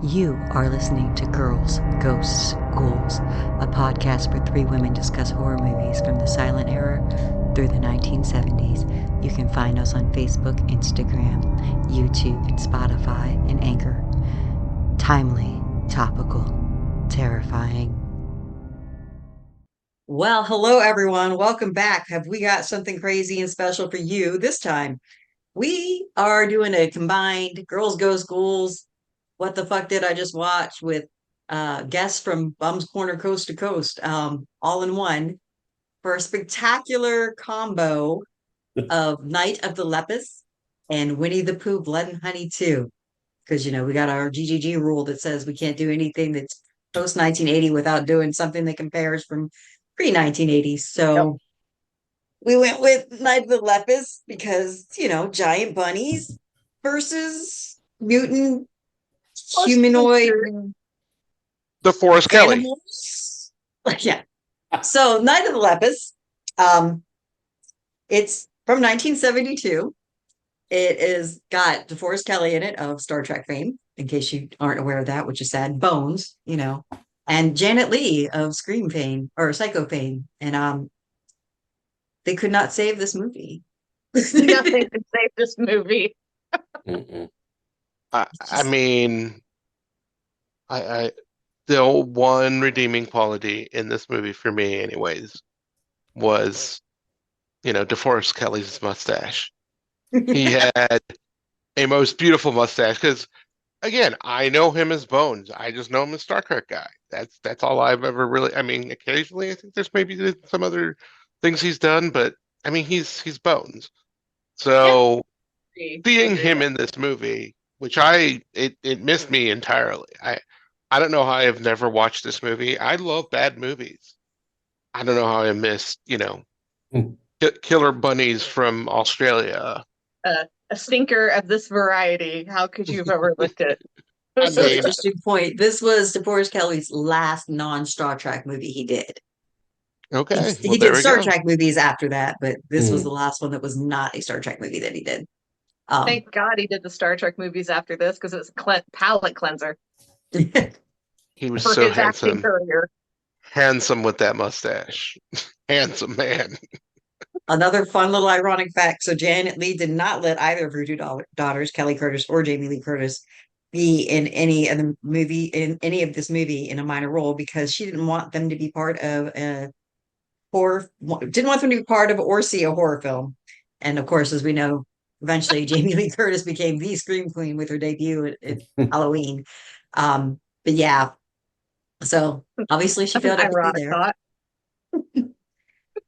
You are listening to Girls, Ghosts, Ghouls, a podcast where three women discuss horror movies from the silent era through the 1970s. You can find us on Facebook, Instagram, YouTube, and Spotify, and Anchor. Timely, topical, terrifying. Well, hello everyone. Welcome back. Have we got something crazy and special for you this time? We are doing a combined Girls, Ghosts, Ghouls. What the fuck did I just watch with guests from Bum's Corner Coast to Coast, all in one for a spectacular combo of Night of the Lepus and Winnie the Pooh Blood and Honey 2. Because, we got our GGG rule that says we can't do anything that's post 1980 without doing something that compares from pre 1980. So we went with Night of the Lepus because, giant bunnies versus mutant humanoid DeForest Kelley. animals. Yeah. So Night of the Lepus, it's from 1972. It is got DeForest Kelley in it of Star Trek fame, in case you aren't aware of that, which is sad. Bones, and Janet Leigh of Scream fame or Psycho fame. And they could not save this movie. Nothing could save this movie. I mean, the one redeeming quality in this movie for me, anyways, was, DeForest Kelley's mustache. He had a most beautiful mustache because, again, I know him as Bones. I just know him as Star Trek guy. That's all I've ever really. I mean, occasionally I think there's maybe some other things he's done, but I mean, he's Bones. So seeing him in this movie, which it missed me entirely. I don't know how I have never watched this movie. I love bad movies. I don't know how I missed, killer bunnies from Australia. A stinker of this variety. How could you have overlooked it? So interesting point. This was DeForest Kelley's last non-Star Trek movie he did. Okay. He did Star Trek movies after that, but this was the last one that was not a Star Trek movie that he did. Thank God he did the Star Trek movies after this because it's a palate cleanser. He was for so his acting career. Handsome with that mustache. Handsome man. Another fun little ironic fact. So Janet Leigh did not let either of her two daughters, Kelly Curtis or Jamie Lee Curtis, be in any of this movie in a minor role because she didn't want them to be part of a horror, didn't want them to be part of or see a horror film. And of course, as we know, eventually Jamie Lee Curtis became the Scream Queen with her debut at Halloween. But yeah, so obviously she failed to be there.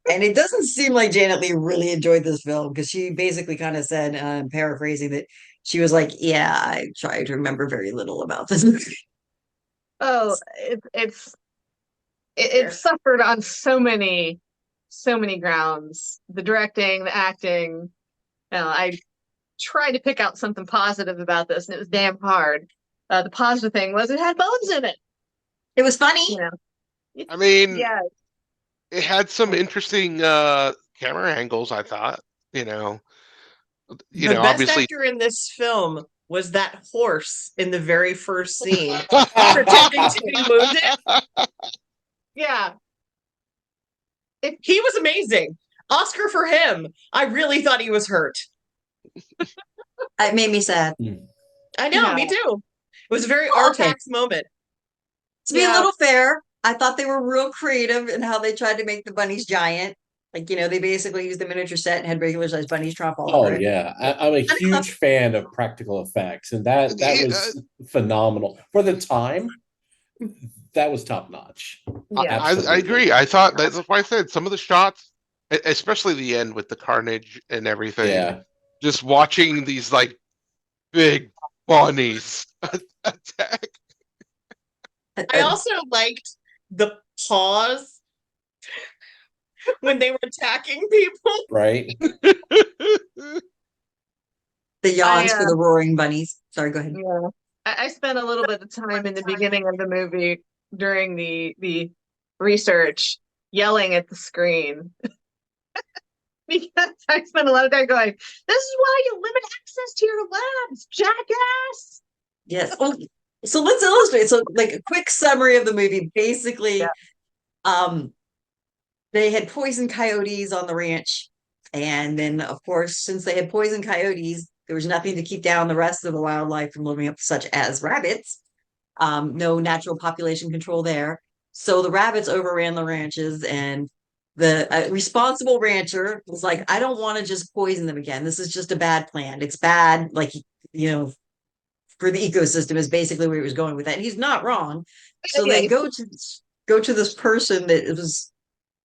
And it doesn't seem like Janet Leigh really enjoyed this film because she basically kind of said, paraphrasing, that she was like, "Yeah, I try to remember very little about this movie." Oh, it suffered on so many grounds. The directing, the acting. I tried to pick out something positive about this, and it was damn hard. The positive thing was it had bones in it. It was funny. I mean, yeah. It had some interesting camera angles, I thought. The best obviously actor in this film was that horse in the very first scene, pretending to be wounded. Yeah. He was amazing. Oscar for him. I really thought he was hurt. It made me sad. I know, me too. It was a very Artax moment. To be a little fair, I thought they were real creative in how they tried to make the bunnies giant. Like, they basically used the miniature set and had regular sized bunnies tromp all over it. Yeah. I'm a huge fan of practical effects, and that was phenomenal. For the time, that was top notch. Yeah. I agree. I thought that's why I said some of the shots, especially the end with the carnage and everything, just watching these like big bunnies attack. I also liked the pause when they were attacking people. Right. The yawns for the roaring bunnies. Sorry, go ahead. Yeah. I spent a little bit of time in the beginning of the movie during the research yelling at the screen. Because I spent a lot of time going, this is why you limit access to your labs, jackass. Yes. Oh, So let's illustrate. So, like a quick summary of the movie. Basically, um, they had poisoned coyotes on the ranch, and then, of course, since they had poisoned coyotes, there was nothing to keep down the rest of the wildlife from living up, such as rabbits. No natural population control there. So the rabbits overran the ranches, and the responsible rancher was like, I don't want to just poison them again. This is just a bad plan. It's bad, like, you know, for the ecosystem is basically where he was going with that. And he's not wrong. So Yeah, they go to this person that was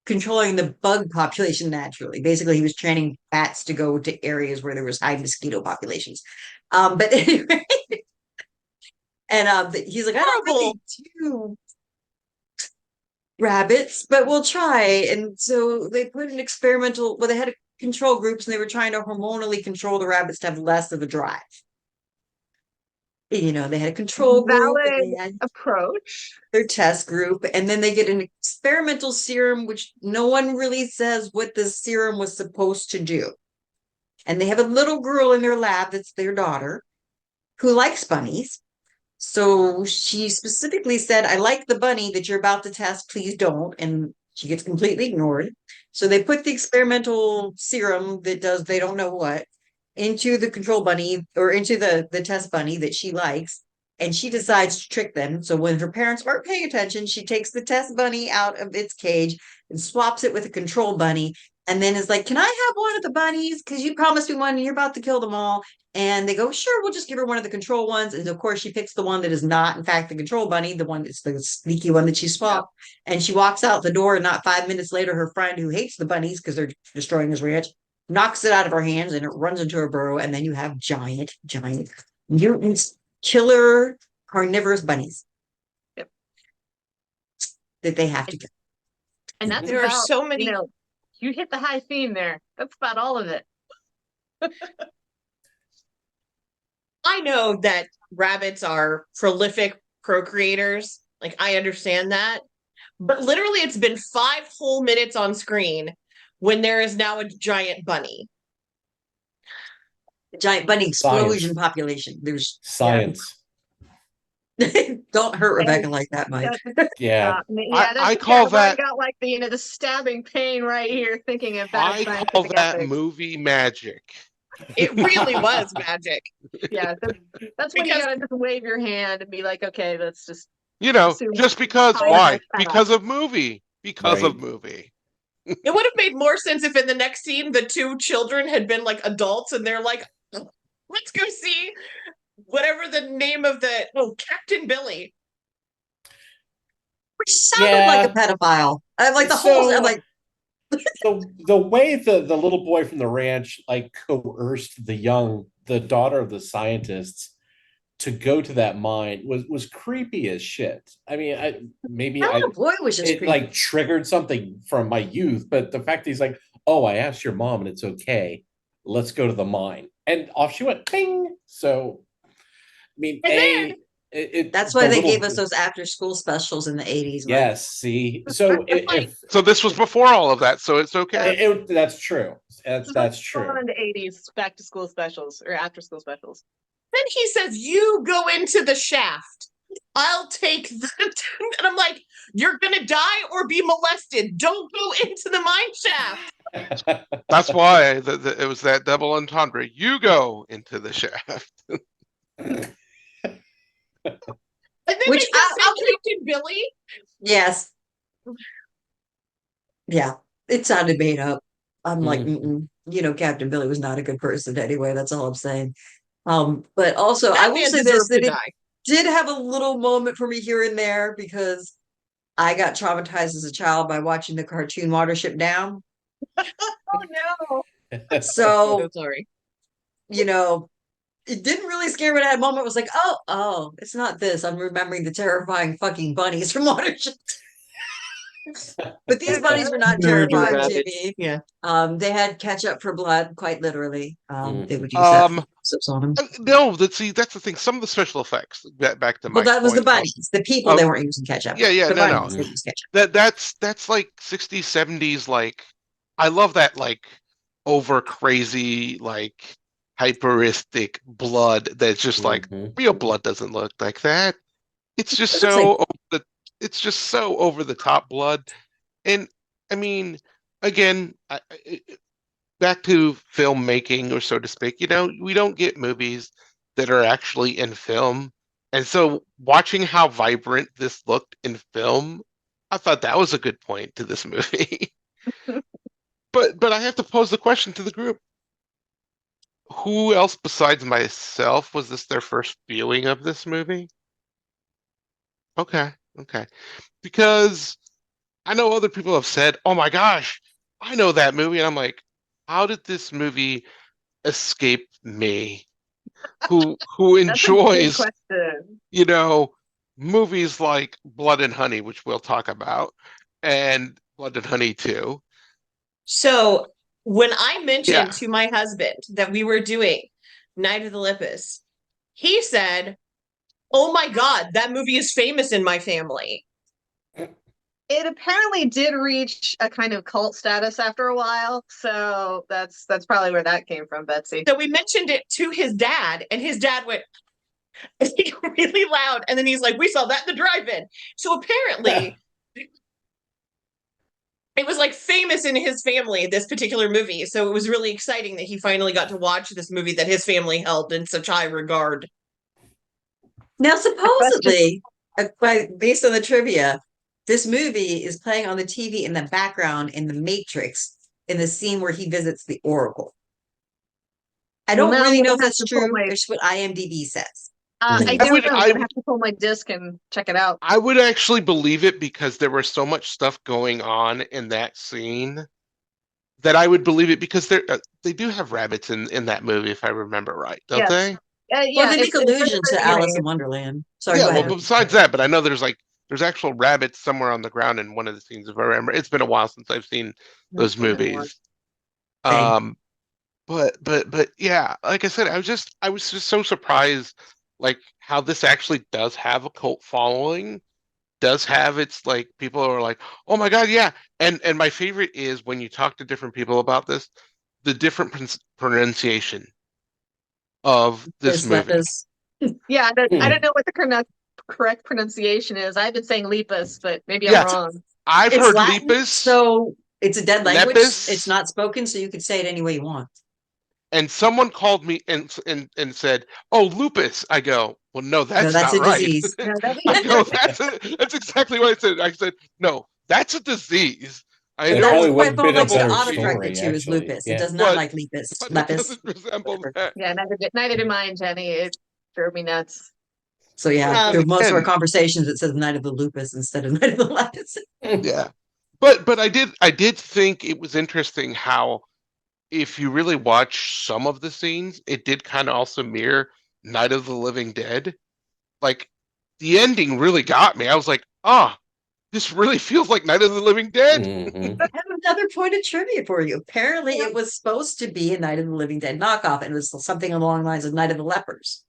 controlling the bug population naturally. Basically, he was training bats to go to areas where there was high mosquito populations. But anyway, and he's like, I don't really do rabbits, but we'll try. And so they put an experimental, well, they had control groups and they were trying to hormonally control the rabbits to have less of a drive. You know, they had a control group and valid they had approach. their test group, and then they get an experimental serum, which no one really says what the serum was supposed to do. And they have a little girl in their lab that's their daughter who likes bunnies. So she specifically said, I like the bunny that you're about to test, please don't. And she gets completely ignored. So they put the experimental serum that does they don't know what into the control bunny or into the test bunny that she likes. And she decides to trick them. So when her parents aren't paying attention, she takes the test bunny out of its cage and swaps it with a control bunny. And then is like, can I have one of the bunnies? Because you promised me one and you're about to kill them all. And they go, sure, we'll just give her one of the control ones. And of course, she picks the one that is not, in fact, the control bunny, the one that's the sneaky one that she swapped. And she walks out the door. And not 5 minutes later, her friend who hates the bunnies because they're destroying his ranch knocks it out of her hands and it runs into her burrow. And then you have giant mutants, killer carnivorous bunnies. Yep. That they have to kill. And that's There are about, so many. You hit the high theme there. That's about all of it. I know that rabbits are prolific procreators. Like, I understand that. But literally, it's been 5 whole minutes on screen when there is now a giant bunny. The giant bunny explosion Science. population. There's Science. don't hurt Rebecca like that, Mike. Yeah. I call that- got like the the stabbing pain right here thinking of that. I call that movie magic. It really was magic. Yeah, that's when you Because- gotta just wave your hand and be like, okay, let's just You know, Assume- just because. I Why? like that. Because of movie. Because of Right. movie. It would have made more sense if in the next scene the two children had been like adults and they're like, let's go see whatever the name of Captain Billy. Which sounded like a Yeah. pedophile. I'm like the whole. I'm like, The way the little boy from the ranch like coerced the daughter of the scientists to go to that mine was creepy as shit. I mean, oh boy, was just it creepy. like triggered something from my youth, but the fact that he's like, oh, I asked your mom and it's okay. Let's go to the mine, and off she went. Ping. So, I mean, And That's why the they little- gave us those after-school specials in the 80s. Mike. Yes, see, so if So this was before all of that, so it's okay. that's true. That's true. On the 80s back to school specials or after school specials. Then he says, you go into the shaft. I'll take the. And I'm like, you're going to die or be molested. Don't go into the mine shaft. That's why it was that double entendre. You go into the shaft. And then Which they just I'll say Captain Billy. Yes. Yeah, it sounded made up. I'm like, Mm. you know, Captain Billy was not a good person anyway. That's all I'm saying. But also, I That will man say this: deserved that to it die. did have a little moment for me here and there because I got traumatized as a child by watching the cartoon Watership Down. Oh no. So, So sorry. you know, it didn't really scare me. That moment was like, oh, it's not this. I'm remembering the terrifying fucking bunnies from Watership. But these bunnies were not Murder terrifying to rabbits. me. Yeah. They had ketchup for blood, quite literally. Mm. They would use that for Um, soaps on them. No, that's the thing. Some of the special effects. Back to Well, my that was the point. bunnies. The people, they weren't using ketchup. Yeah, The no. bunnies, they used ketchup. That's like 60s, 70s. Like, I love that like over crazy like hyperistic blood. That's just like Mhm. real blood doesn't look like that. It's just It looks like it's just so over the top blood. And I mean, again, back to filmmaking, or so to speak, we don't get movies that are actually in film. And so watching how vibrant this looked in film, I thought that was a good point to this movie. But I have to pose the question to the group. Who else besides myself was this their first viewing of this movie? Okay, okay. Because I know other people have said, "Oh my gosh, I know that movie." And I'm like, how did this movie escape me? Who That's a good enjoys, question. you know, movies like Blood and Honey, which we'll talk about, and Blood and Honey 2. So when I mentioned Yeah. to my husband that we were doing Night of the Lepus, he said, "Oh my God, that movie is famous in my family." It apparently did reach a kind of cult status after a while, so that's probably where that came from, Betsy. So we mentioned it to his dad, and his dad went really loud. And then he's like, "We saw that in the drive-in." So apparently, it was like famous in his family, this particular movie. So it was really exciting that he finally got to watch this movie that his family held in such high regard. now supposedly, based on the trivia, this movie is playing on the TV in the background in The Matrix in the scene where he visits the Oracle. I don't Well, now really I'm know gonna if that's have to pull true. my- That's what IMDb says. I I don't would- know. I I'm gonna would- have to pull my disc and check it out. I would actually believe it because there was so much stuff going on in that scene that I would believe it, because they do have rabbits in that movie, if I remember right, don't Yes. they? Yeah, Well, they make it's very allusion to very Alice funny. in Wonderland. Sorry, Yeah, go well, ahead. besides that, but I know there's actual rabbits somewhere on the ground in one of the scenes, if I remember. It's been a while since I've seen those It's been a while. movies. Same. But yeah, like I said, I was just so surprised, like how this actually does have a cult following, does have its, like, people are like, "Oh my God, yeah." And my favorite is when you talk to different people about this, the different pronunciation of this There's movie. Lepus. Yeah, I Hmm. don't know what the correct pronunciation is. I've been saying Lepus, but maybe I'm Yeah. wrong. I've It's heard Latin, Lepus, so it's a dead language. Lepus, It's not spoken, so you could say it any way you want. and someone called me and said, "Oh, lupus." I go, "Well, no, No, that's that's not a right." disease. No, I go, "That's exactly what I said." I said, "No, that's a disease." I It That know is probably it what would my have phone been a likes to better autocorrect it story, to is actually. lupus. It Yeah. does not but like lepus. but it Lepus. doesn't resemble that. Yeah, neither did mine, Jenny. It drove me nuts. So yeah, But through most of our again, conversations, it says Night of the Lupus instead of Night of the Lepus. yeah. But I did think it was interesting how, if you really watch some of the scenes, it did kind of also mirror Night of the Living Dead. Like, the ending really got me. I was like, this really feels like Night of the Living Dead. Mhm. I have another point of trivia for you. Apparently, it was supposed to be a Night of the Living Dead knockoff, and it was something along the lines of Night of the Lepers.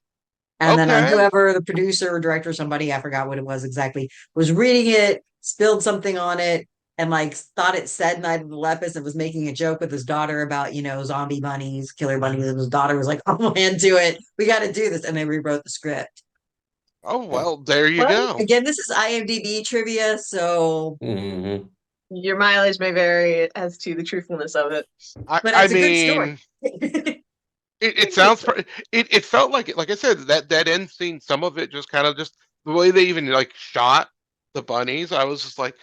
And then Okay. whoever the producer or director, somebody, I forgot what it was exactly, was reading it, spilled something on it, and like thought it said Night of the Lepus and was making a joke with his daughter about, zombie bunnies, killer bunnies. And his daughter was like, "Oh man, do it. We got to do this." And they rewrote the script. Oh, well, there you Well, go. Again, this is IMDb trivia, so Mhm. your mileage may vary as to the truthfulness of it. but I it's a good story. mean, it sounds it felt like I said, that end scene, some of it just kind of, just the way they even like shot the bunnies, I was just like,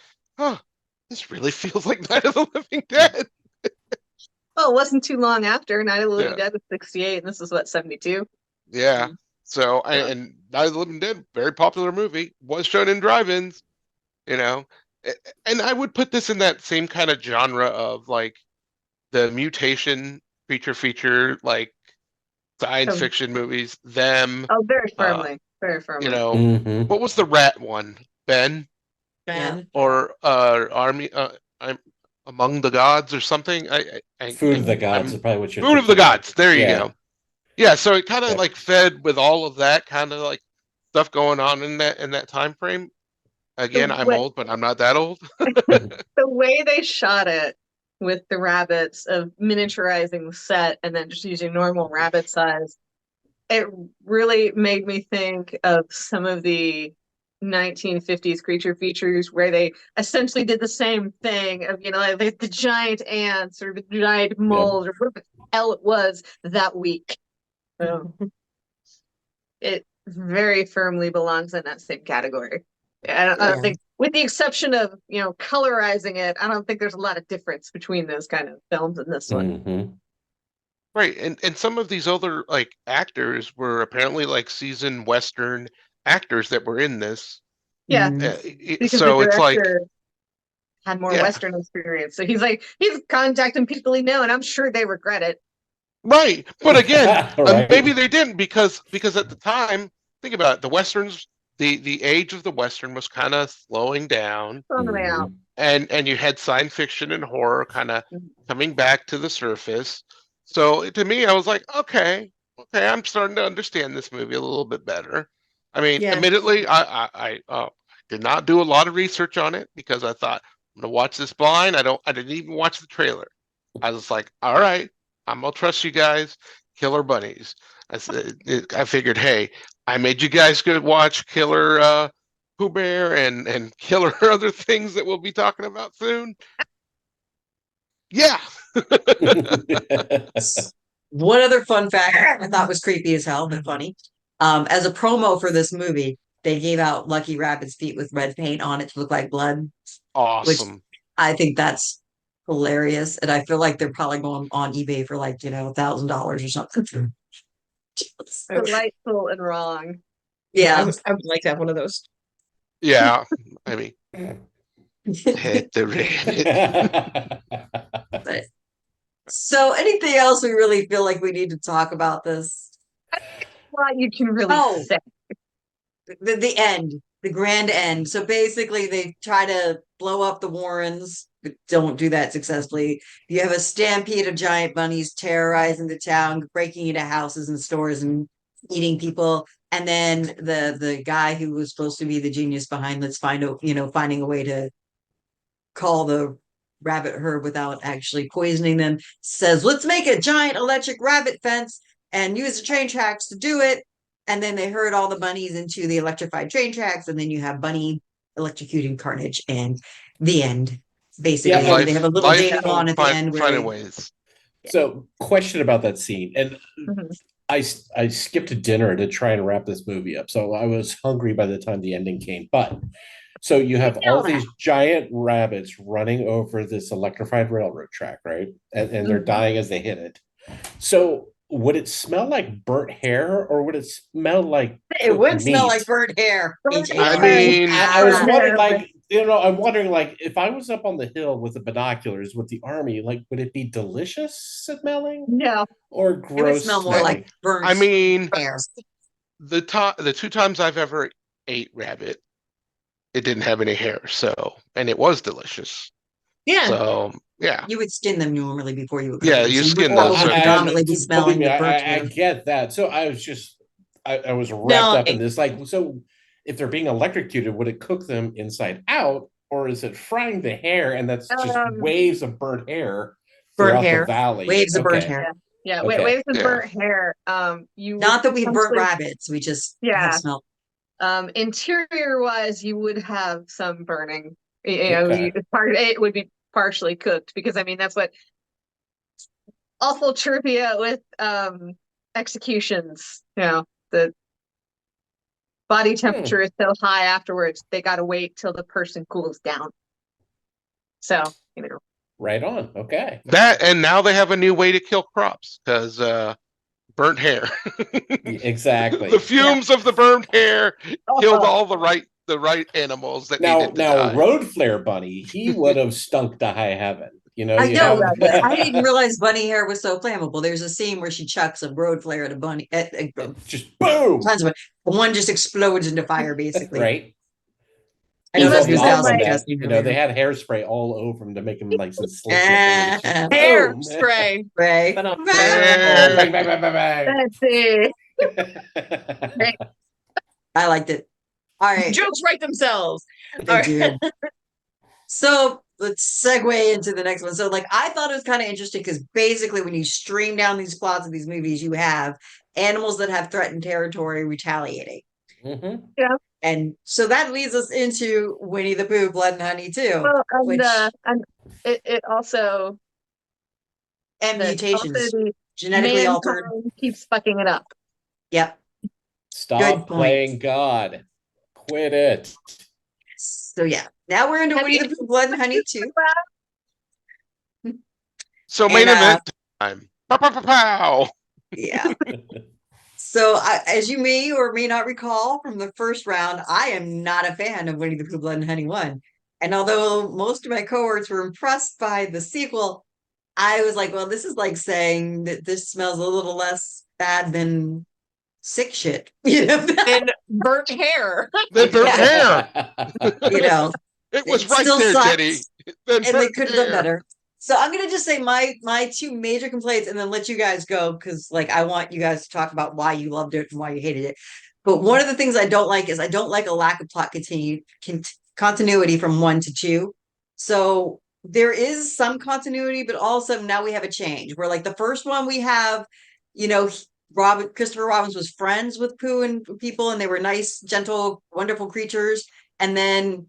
this really feels like Night of the Living Dead. Well, it wasn't too long after Night of the Living Yeah. Dead was 68, and this is what, 72? Yeah. So Yeah. and Night of the Living Dead, very popular movie, was shown in drive-ins, you know. And I would put this in that same kind of genre of like the mutation feature, like science Oh. fiction movies, them, Oh, very uh, firmly. Very you firmly. know, Mhm. what was the rat one? Ben, Yeah. or Army, I'm Among the Gods or something. Food of the Gods I'm is probably what you're Food of the thinking of. Gods. There you Yeah. go. Yeah, so it kind of Yep. like fed with all of that kind of like stuff going on in that time frame. Again, I'm way, old, but I'm not that old. the way they shot it with the rabbits, of miniaturizing the set and then just using normal rabbit size, it really made me think of some of the 1950s creature features where they essentially did the same thing of, like the giant ants or the giant moles or whatever the hell it was that week. So it very firmly belongs in that same category. I don't think, with the exception of, colorizing it, I don't think there's a lot of difference between those kind of films and this one. Mm-hmm. Right, and some of these other like actors were apparently like seasoned Western actors that were in this. Yeah, because so the it's like, director had more yeah. Western experience, so he's contacting people he knew, and I'm sure they regret it. Right, but again, Right. maybe they didn't because at the time, think about it, the Westerns, the age of the Western was kind of slowing down, Out. and you had science fiction and horror kind of Mhm. coming back to the surface. So to me, I was like, okay, I'm starting to understand this movie a little bit better. I mean, Yeah. admittedly, I did not do a lot of research on it because I thought I'm gonna watch this blind. I didn't even watch the trailer. I was like, all right, I'm gonna trust you guys. Killer bunnies. I figured, hey, I made you guys go watch Killer Pooh Bear and killer other things that we'll be talking about soon. Yeah. One other fun fact I thought was creepy as hell, but funny. As a promo for this movie, they gave out Lucky Rabbit's feet with red paint on it to look like blood. Awesome. Which I think that's hilarious. And I feel like they're probably going on eBay for like, $1,000 or something. Delightful and wrong. Yeah. I would like to have one of those. Yeah. I mean, Pet the rabbit. But, so anything else we really feel like we need to talk about this? What you can really say. The end, the grand end. So basically they try to blow up the Warrens, but don't do that successfully. You have a stampede of giant bunnies terrorizing the town, breaking into houses and stores and eating people. And then the guy who was supposed to be the genius behind finding a way to call the rabbit herd without actually poisoning them says, let's make a giant electric rabbit fence and use the train tracks to do it. And then they herd all the bunnies into the electrified train tracks, and then you have bunny electrocuting carnage and the end. Basically, Yeah, they have a little dating on at the end. Finding ways. So, question about that scene, and I skipped dinner to try and wrap this movie up, so I was hungry by the time the ending came. But so you have all these giant rabbits running over this electrified railroad track, right? And they're dying as they hit it. So would it smell like burnt hair, or would it smell like it would meat? smell like burnt hair? I mean, I was wondering, like, I'm wondering, like, if I was up on the hill with the binoculars with the army, like, would it be delicious smelling? No. Or It would gross smell more smelling? like burnt I mean, hair. the 2 times I've ever ate rabbit, it didn't have any hair, and it was delicious. Yeah. So yeah, You would skin them normally before you would cook yeah, them, you so would skin probably those. predominantly be smelling the burnt I hair. get that. So I was just, I was wrapped up in this. Like, so if they're being electrocuted, would it cook them inside out, or is it frying the hair and that's just waves of burnt hair throughout the valley? Waves of burnt hair. Yeah, waves of burnt hair. Not that we've burnt rabbits, we just have smelled. Interior wise, you would have some burning. Part of it would be partially cooked, because I mean that's what awful trivia with executions. The body temperature is so high afterwards, they got to wait till the person cools down. So right on. Okay. That, and now they have a new way to kill crops because burnt hair. Exactly. The fumes of the burnt hair killed all the right animals that needed to die. Road Flare Bunny, he would have stunk to high heaven. I know. I didn't realize bunny hair was so flammable. There's a scene where she chucks a road flare at a bunny. Just boom. Tons of it. One just explodes into fire, basically. Right. I know They that. had hairspray all over him to make him like some slick. Hairspray. Bang, bang, bang, bang. Betsy. I liked it. All right. Jokes write themselves. They do. So let's segue into the next one. So I thought it was kind of interesting because basically when you stream down these plots of these movies, you have animals that have threatened territory retaliating. Mm-hmm. Yeah. And so that leads us into Winnie the Pooh, Blood and Honey too, Well, which and it also and that also mutations, the genetically altered. mankind keeps fucking it up. Yep. Stop Good playing point. God. Quit it. So yeah, now we're into Have Winnie you- the Pooh, Blood and Honey too. So main And event time. Pow, pow, pow, pow. yeah. So as you may or may not recall from the first round, I am not a fan of Winnie the Pooh, Blood and Honey 1. And although most of my cohorts were impressed by the sequel, I was like, well, this is like saying that this smells a little less bad than sick shit. Then burnt hair. Then burnt Yeah. hair. You know, It was it right still there, sucks. Jenny. Then And they burnt could have done hair. better. So I'm gonna just say my two major complaints and then let you guys go because like I want you guys to talk about why you loved it and why you hated it. But one of the things I don't like is I don't like a lack of plot continuity from 1 to 2. So there is some continuity, but also now we have a change where like the first one we have, you know, Christopher Robbins was friends with Pooh and people, and they were nice, gentle, wonderful creatures. And then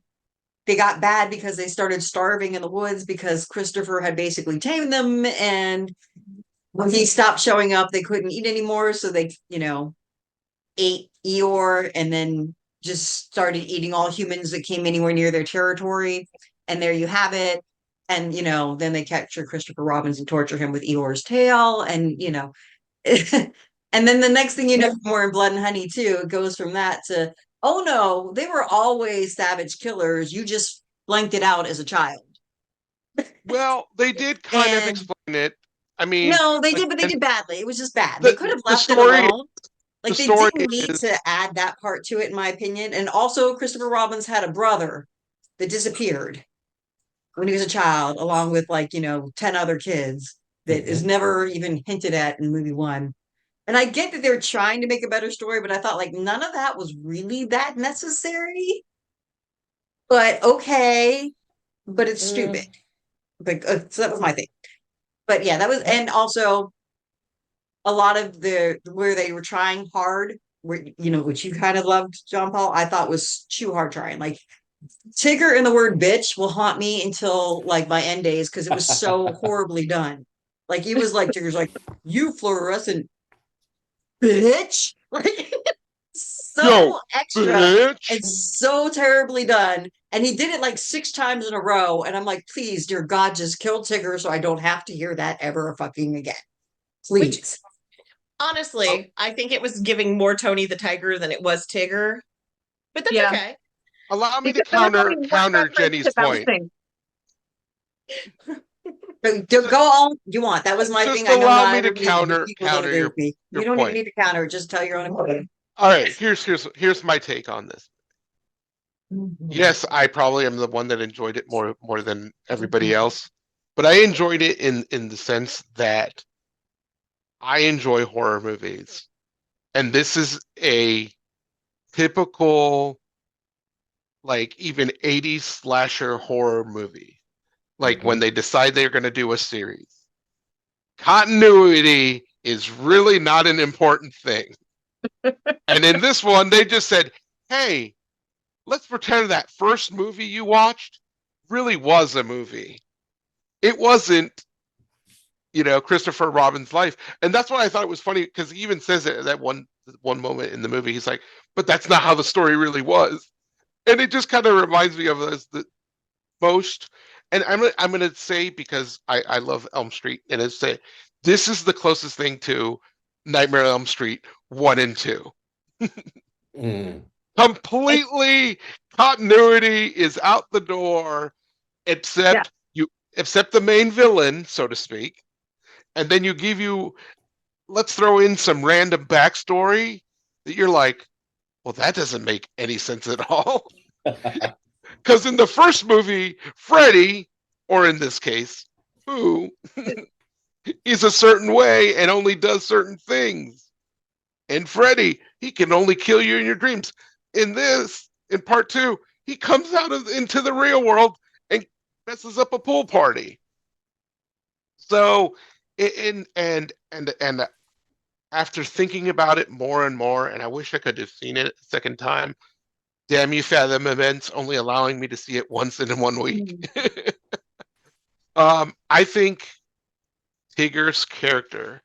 they got bad because they started starving in the woods because Christopher had basically tamed them. And when he stopped showing up, they couldn't eat anymore. So they, ate Eeyore and then just started eating all humans that came anywhere near their territory. And there you have it. And, then they capture Christopher Robins and torture him with Eeyore's tail. And, and then the next thing you know, more in Blood and Honey too, it goes from that to, oh no, they were always savage killers. You just blanked it out as a child. Well, they did kind of And explain it. I mean, no, they did, but they again, did badly. It was just bad. They could have the left it story alone. the Like they story didn't need is to add that part to it, in my opinion. And also, Christopher Robbins had a brother that disappeared when he was a child, along with 10 other kids that is never even hinted at in movie 1. And I get that they're trying to make a better story, but I thought like none of that was really that necessary. But okay, but it's stupid. But so that was my thing. But yeah, that was, and also a lot of the where they were trying hard, where which you kind of loved, John Paul, I thought was too hard trying. Like Tigger and the word bitch will haunt me until like my end days because it was so horribly done. Like he was like Tigger's like, you fluorescent bitch. Like yo, so extra bitch. and so terribly done. And he did it like 6 times in a row. And I'm like, please, dear God, just kill Tigger so I don't have to hear that ever fucking again. Please. Honestly, I think it was giving more Tony the Tiger than it was Tigger. But that's Yeah. okay. Allow me to Because there was only one counter reference Jenny's to point. bouncing. Go all you want. That was my Just thing. I know allow not me to everybody counter people don't agree your with me. your You don't even point. need to counter. Just tell your own opinion. All right, here's my take on this. Yes, I probably am the one that enjoyed it more than everybody else, but I enjoyed it in the sense that I enjoy horror movies, and this is a typical like even 80s slasher horror movie. Like when they decide they're going to do a series. Continuity is really not an important thing. And in this one, they just said, hey, let's pretend that first movie you watched really was a movie. It wasn't, Christopher Robin's life. And that's why I thought it was funny because he even says it at that one moment in the movie. He's like, but that's not how the story really was. And it just kind of reminds me of the most. And I'm gonna say because I love Elm Street and it's say this is the closest thing to Nightmare on Elm Street 1 and 2. Completely continuity is out the door, Yeah. except the main villain, so to speak, and then let's throw in some random backstory that you're like, well, that doesn't make any sense at all. Because in the first movie, Freddy, or in this case, Pooh, is a certain way and only does certain things. And Freddy, he can only kill you in your dreams. In part 2, he comes out into the real world and messes up a pool party. So, and after thinking about it more and more, and I wish I could have seen it a second time, damn you, Fathom Events, only allowing me to see it once in 1 week. I think Tigger's character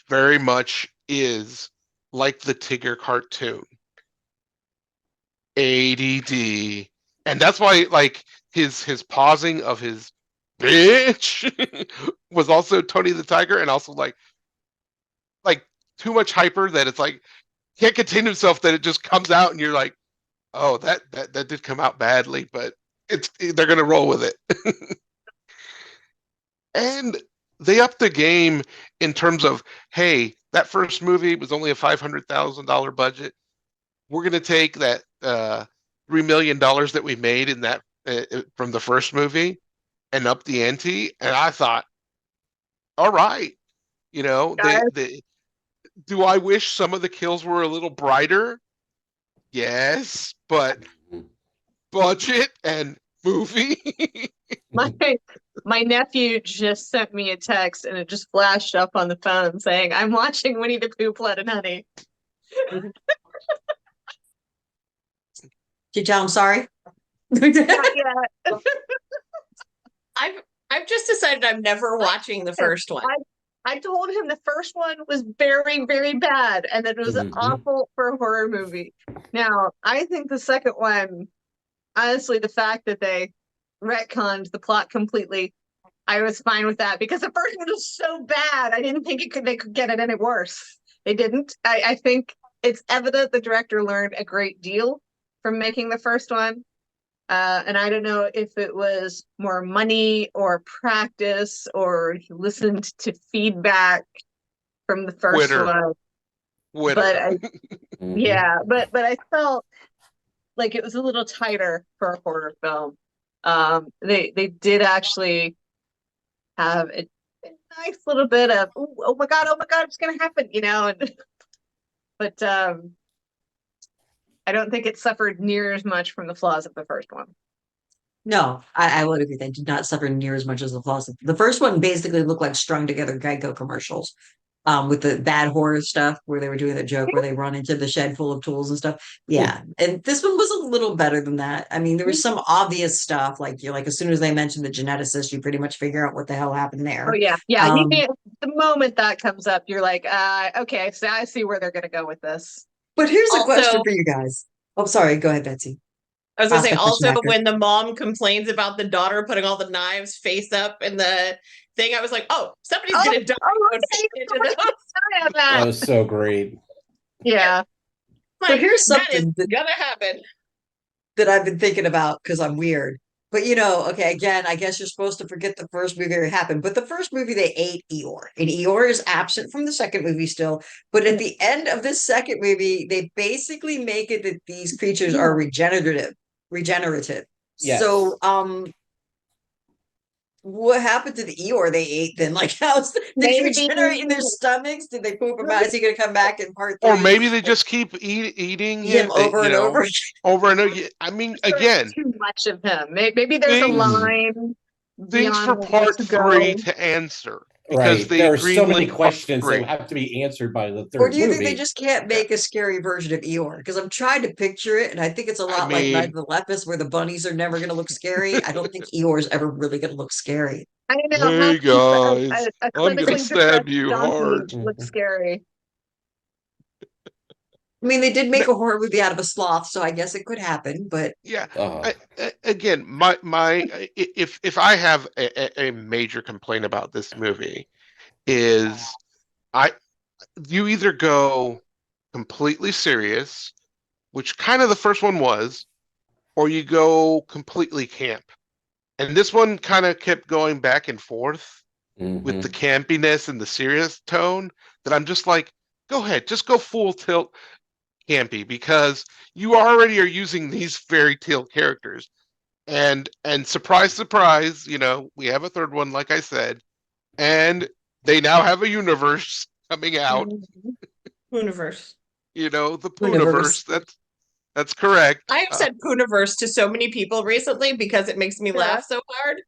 very much is like the Tigger cartoon. ADD. And that's why like his pausing of his bitch was also Tony the Tiger, and also like too much hyper that it's like can't contain himself, that it just comes out and you're like, oh, that did come out badly, but they're gonna roll with it. And they upped the game in terms of, hey, that first movie was only a $500,000 budget. We're gonna take that $3 million that we made in that from the first movie and up the ante. And I thought, all right, they do I wish some of the kills were a little brighter? Yes, but budget and movie. My nephew just sent me a text and it just flashed up on the phone saying, I'm watching Winnie the Pooh, Blood and Honey. Did you tell him sorry? Not yet. I've just decided I'm never watching the first one. I told him the first one was very, very bad and that it was awful for a horror movie. Now, I think the second one, honestly, the fact that they retconned the plot completely, I was fine with that because the first one was so bad. I didn't think they could get it any worse. They didn't. I think it's evident the director learned a great deal from making the first one. And I don't know if it was more money or practice or he listened to feedback from the first one. But but I felt like it was a little tighter for a horror film. They did actually have a nice little bit of oh my god, it's gonna happen, but I don't think it suffered near as much from the flaws of the first one. No, I would agree. They did not suffer near as much as the flaws. The first one basically looked like strung together Geico commercials, with the bad horror stuff where they were doing that joke where they run into the shed full of tools and stuff. Yeah, and this one was a little better than that. I mean, there was some obvious stuff like you're like as soon as they mentioned the geneticist, you pretty much figure out what the hell happened there. Oh yeah. The moment that comes up, you're like, okay, so I see where they're going to go with this. But here's a question for you guys. Oh, sorry. Go ahead, Betsy. I was going to say, also, when the mom complains about the daughter putting all the knives face up in the thing, I was like, oh, somebody's going to die. That was so great. Yeah. But here's something that is going to happen that I've been thinking about because I'm weird. But okay, again, I guess you're supposed to forget the first movie that happened. But the first movie, they ate Eeyore. And Eeyore is absent from the second movie still. But at the end of this second movie, they basically make it that these creatures are regenerative. Yes. So what happened to the Eeyore they ate then? Like, how's did they regenerate in their stomachs? Did they poop him out? Is he going to come back in part 3? Or maybe they just keep eating him over and over. Over and over. I mean, again, too much of him. Maybe there's a line. Things for part 3 to answer. Because there are so many questions that have to be answered by the third Or do you movie. think they just can't make a scary version of Eeyore? Because I'm trying to picture it, and I think it's a lot like Night of the Lepus, where the bunnies are never going to look scary. I don't think Eeyore's ever really going to look scary. I know. Hey guys, I'm going to stab you hard. Looks scary. I mean, they did make a horror movie out of a sloth, so I guess it could happen. But yeah, again, if I have a major complaint about this movie, is you either go completely serious, which kind of the first one was, or you go completely camp. And this one kind of kept going back and forth with the campiness and the serious tone, that I'm just like, go ahead, just go full tilt campy, because you already are using these fairy tale characters, and surprise, we have a third one, like I said, and they now have a universe coming out. Pooniverse. The Pooniverse. That's correct. I have said Pooniverse to so many people recently because it makes me laugh so hard.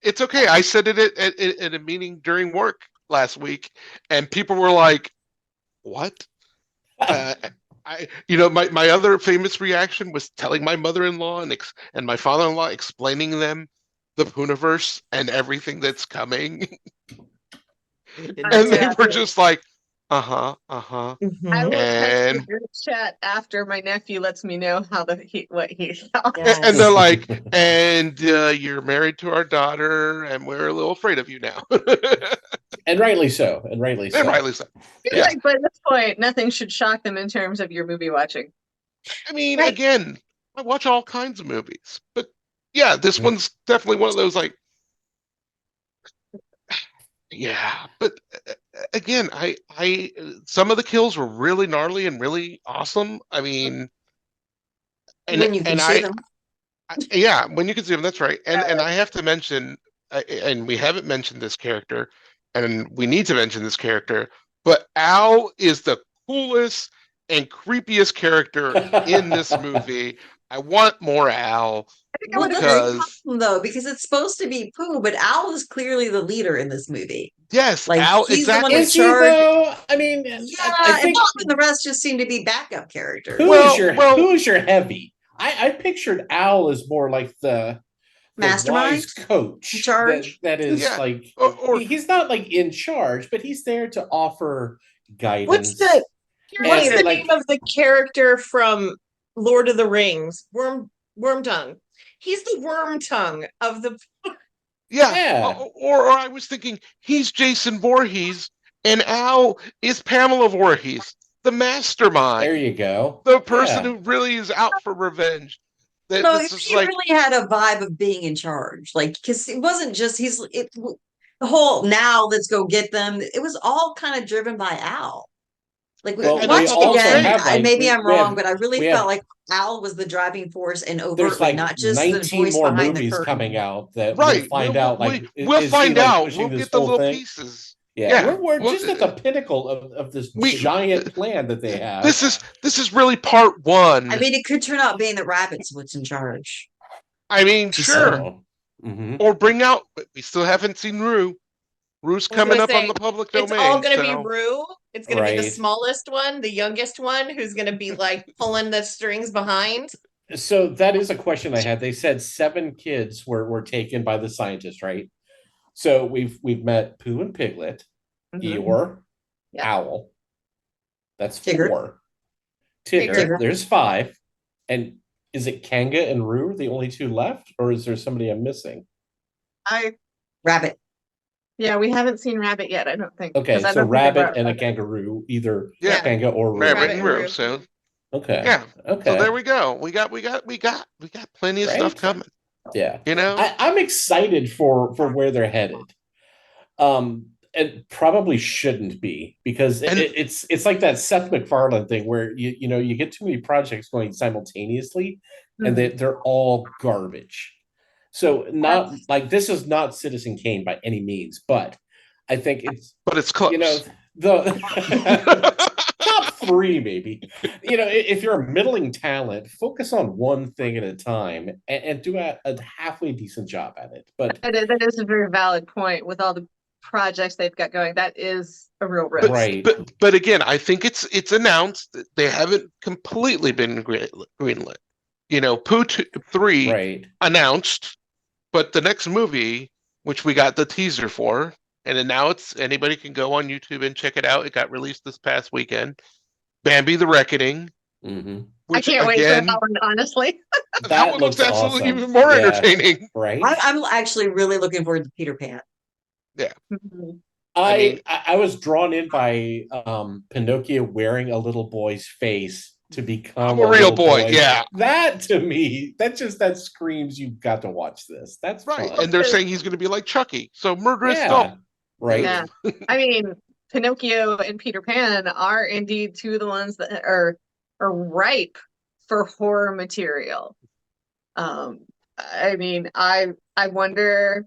It's okay. I said it at a meeting during work last week, and people were like, "What?" my other famous reaction was telling my mother-in-law and my father-in-law, explaining them the Pooniverse and everything that's coming, and they Yeah. were just like, uh-huh, uh-huh. I Mhm. will text the And group chat after my nephew lets me know what he thought. and they're Yes. like, and you're married to our daughter, and we're a little afraid of you now. And rightly so. And rightly so. And rightly so. I feel Yeah. like by this point, nothing should shock them in terms of your movie watching. I mean, Right. again, I watch all kinds of movies, but yeah, this one's definitely one of those like, yeah. But again, I some of the kills were really gnarly and really awesome. I mean, When you can see them. yeah, when you can see them, that's right. And Uh, I have to mention, and we haven't mentioned this character, and we need to mention this character, but Al is the coolest and creepiest character in this movie. I want more Al I think I Well, would that's agree. the because problem though, because it's supposed to be Pooh, but Owl is clearly the leader in this movie. yes, Like Al he's the one exactly. that's Is he charged. though? I mean, Yeah, I and think the rest just seem to be backup characters. Well, Pooh's your heavy. I pictured Al as more like the Mastermind wise coach in charge. that is Yeah, like or he's not like in charge, but he's there to offer What's guidance. the what's And, the like- name of the character from Lord of the Rings? Wormtongue. He's the worm tongue of the yeah, Yeah. or I was thinking he's Jason Voorhees and Al is Pamela Voorhees, the mastermind, There you go. the person Yeah. who really is out for revenge. That No, this is he like, really had a vibe of being in charge. Like, because it wasn't just the whole now let's go get them. It was all kind of driven by Al. Like Well, and we that's watching what I'm also again, saying. have like maybe I'm we wrong, have but I really we felt have like Al was the driving force and there's overtly, like not just the 19 voice more behind the movies curtain. coming out that we'll Right, find out like we'll is he find like out. pushing We'll this get the whole little thing? pieces. Yeah, Yeah, we're well, just at the pinnacle of this we- giant plan that they have. this is really part one. I mean, it could turn out being the rabbits what's in charge. I mean, Just sure. Oh. Mhm. Or bring out, but we still haven't seen Rue. Rue's I was coming gonna up on say, the public it's domain. all gonna be so Rue. It's gonna be the Right. smallest one, the youngest one, who's gonna be like pulling the strings behind. So that is a question I had. They said 7 kids were taken by the scientists, right? So we've met Pooh and Piglet, Mhm. Eeyore, Yeah. Owl. That's Tigger. 4. Tigger. Tigger. There's 5. And is it Kanga and Roo the only 2 left, or is there somebody I'm missing? Rabbit. Yeah, we haven't seen Rabbit yet, I don't think. Okay, 'cause I so don't think they Rabbit brought and a Rabbit. kangaroo, either Yeah. Kanga or Roo. Rabbit Rabbit and and Rue. Rue. So Okay. yeah. Okay. So there we go. We got plenty of stuff Right? coming. Yeah. You know. I'm excited for where they're headed. And probably shouldn't be because And- it's like that Seth MacFarlane thing where you get too many projects going simultaneously and they're all garbage. So not like this is not Citizen Kane by any means, but I think it's but it's close. the top 3 maybe. If you're a middling talent, focus on one thing at a time and do a halfway decent job at it. But That is a very valid point with all the projects they've got going. That is a real risk. right. But again, I think it's announced that they haven't completely been greenlit. Pooh 3 Right. announced, but the next movie, which we got the teaser for, and then now anybody can go on YouTube and check it out. It got released this past weekend. Bambi the Reckoning. Mm-hmm. I can't wait for that one, honestly. That one looks absolutely awesome. even more Yeah. entertaining. Right. I'm actually really looking forward to Peter Pan. Mhm. I was drawn in by Pinocchio wearing a little boy's face to become I'm a real little boy, yeah. That to me, that screams you've got to watch this. That's Right. fun. And they're saying he's going to be like Chucky. So murderous Yeah. don't. Right. Yeah. I mean, Pinocchio and Peter Pan are indeed 2 of the ones that are ripe for horror material. I mean, I wonder,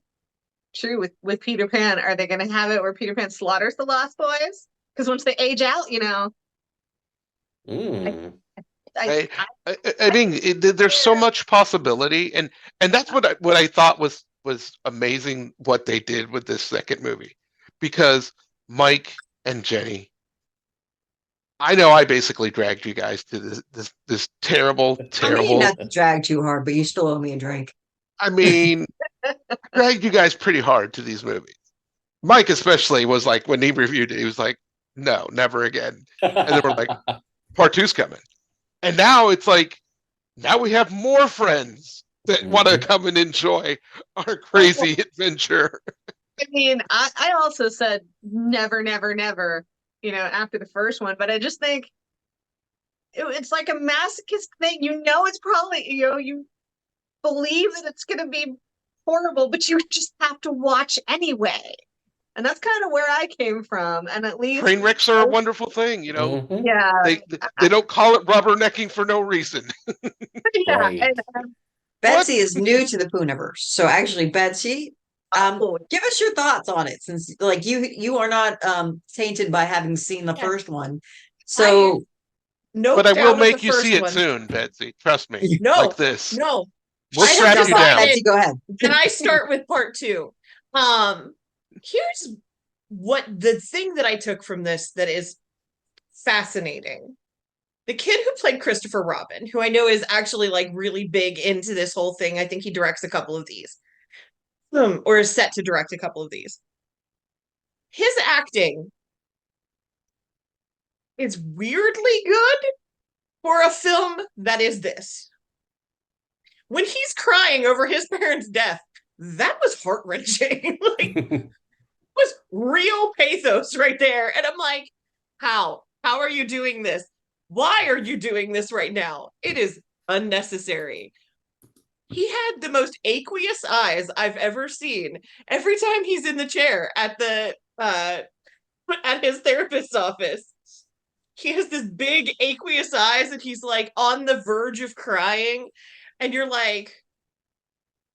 true, with Peter Pan, are they going to have it where Peter Pan slaughters the Lost Boys? Because once they age out, Mm. I mean, there's so much possibility, and that's what I thought was amazing what they did with this second movie, because Mike and Jenny, I know I basically dragged you guys to this terrible, I mean, terrible. not to drag too hard, but you still owe me a drink. I mean, I dragged you guys pretty hard to these movies. Mike especially was like, when he reviewed it, he was like, no, never again. And then we're like, part two's coming. And now it's like, now we have more friends that want to come and enjoy our crazy adventure. I mean, I also said never, never, never, after the first one, but I just think it's like a masochist thing. It's probably, you believe that it's going to be horrible, but you just have to watch anyway. And that's kind of where I came from. And at least Train wrecks are a wonderful thing, yeah, They don't call it rubbernecking for no reason. yeah. Right. Betsy is new to the Pooniverse. So actually, Betsy, give us your thoughts on it, since like you are not tainted by having seen the first one. So No, but I will doubt of make the you first see it one. soon, Betsy. Trust me. No, Like this. no. We'll I strap have you down. Betsy, go ahead. Can I start with part two? Here's what the thing that I took from this that is fascinating. The kid who played Christopher Robin, who I know is actually like really big into this whole thing. I think he directs a couple of these. Or is set to direct a couple of these. His acting is weirdly good for a film that is this. When he's crying over his parents' death, that was heart-wrenching. Like, was real pathos right there. And I'm like, how are you doing this? Why are you doing this right now? It is unnecessary. He had the most aqueous eyes I've ever seen every time he's in the chair at the at his therapist's office. He has this big aqueous eyes and he's like on the verge of crying, and you're like,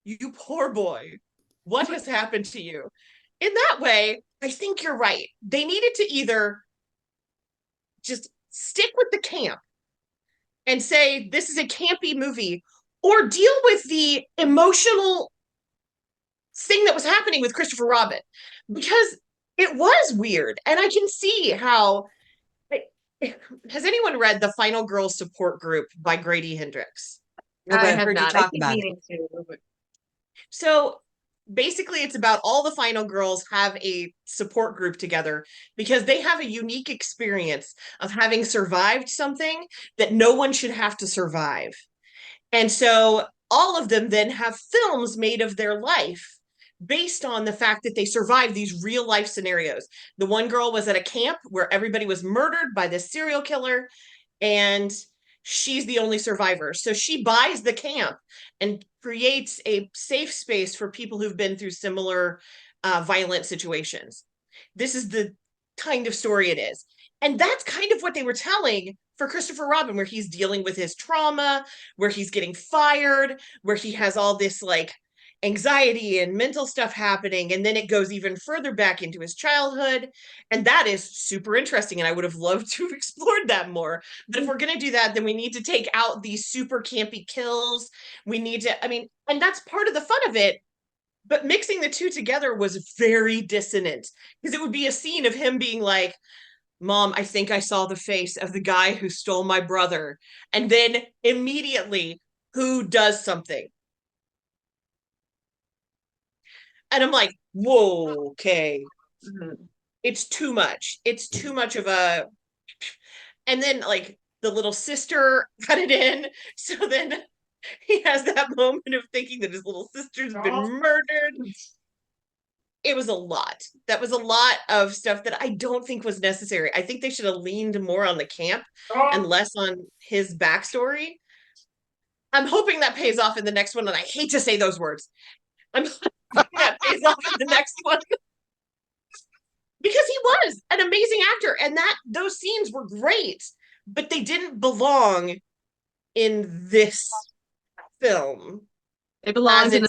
you poor boy, what has happened to you? In that way, I think you're right. They needed to either just stick with the camp and say this is a campy movie, or deal with the emotional thing that was happening with Christopher Robin, because it was weird. And I can see how. Has anyone read The Final Girls Support Group by Grady Hendrix? No, but I I've have heard you not. talk I keep about it. meaning to. So basically, it's about all the final girls have a support group together because they have a unique experience of having survived something that no one should have to survive. And so all of them then have films made of their life based on the fact that they survived these real life scenarios. The one girl was at a camp where everybody was murdered by this serial killer, and she's the only survivor. So she buys the camp and creates a safe space for people who've been through similar violent situations. This is the kind of story it is. And that's kind of what they were telling for Christopher Robin, where he's dealing with his trauma, where he's getting fired, where he has all this like anxiety and mental stuff happening, and then it goes even further back into his childhood, and that is super interesting, and I would have loved to have explored that more. But if we're going to do that, then we need to take out these super campy kills. We need to, and that's part of the fun of it, but mixing the two together was very dissonant, because it would be a scene of him being like, Mom, I think I saw the face of the guy who stole my brother, and then immediately who does something. And I'm like, whoa, okay. It's too much. It's too much of a. And then, like, the little sister got it in. So then he has that moment of thinking that his little sister's been murdered. It was a lot. That was a lot of stuff that I don't think was necessary. I think they should have leaned more on the camp and less on his backstory. I'm hoping that pays off in the next one. And I hate to say those words. I'm that pays off in the next one, because he was an amazing actor, and those scenes were great, but they didn't belong in this film. It belongs in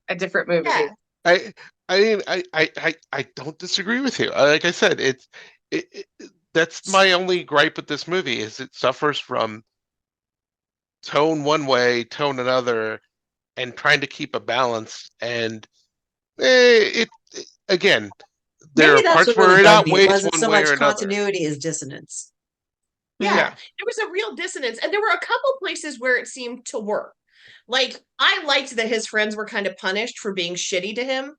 a different movie. Yeah. I don't disagree with you. Like I said, that's my only gripe with this movie is it suffers from tone one way, tone another, and trying to keep a balance. And again, there Maybe are that's parts what where really it bugged me. It outweighs wasn't one so way much or another. continuity as dissonance. Yeah, there was a real dissonance, and there were a couple places where it seemed to work. Like, I liked that his friends were kind of punished for being shitty to him.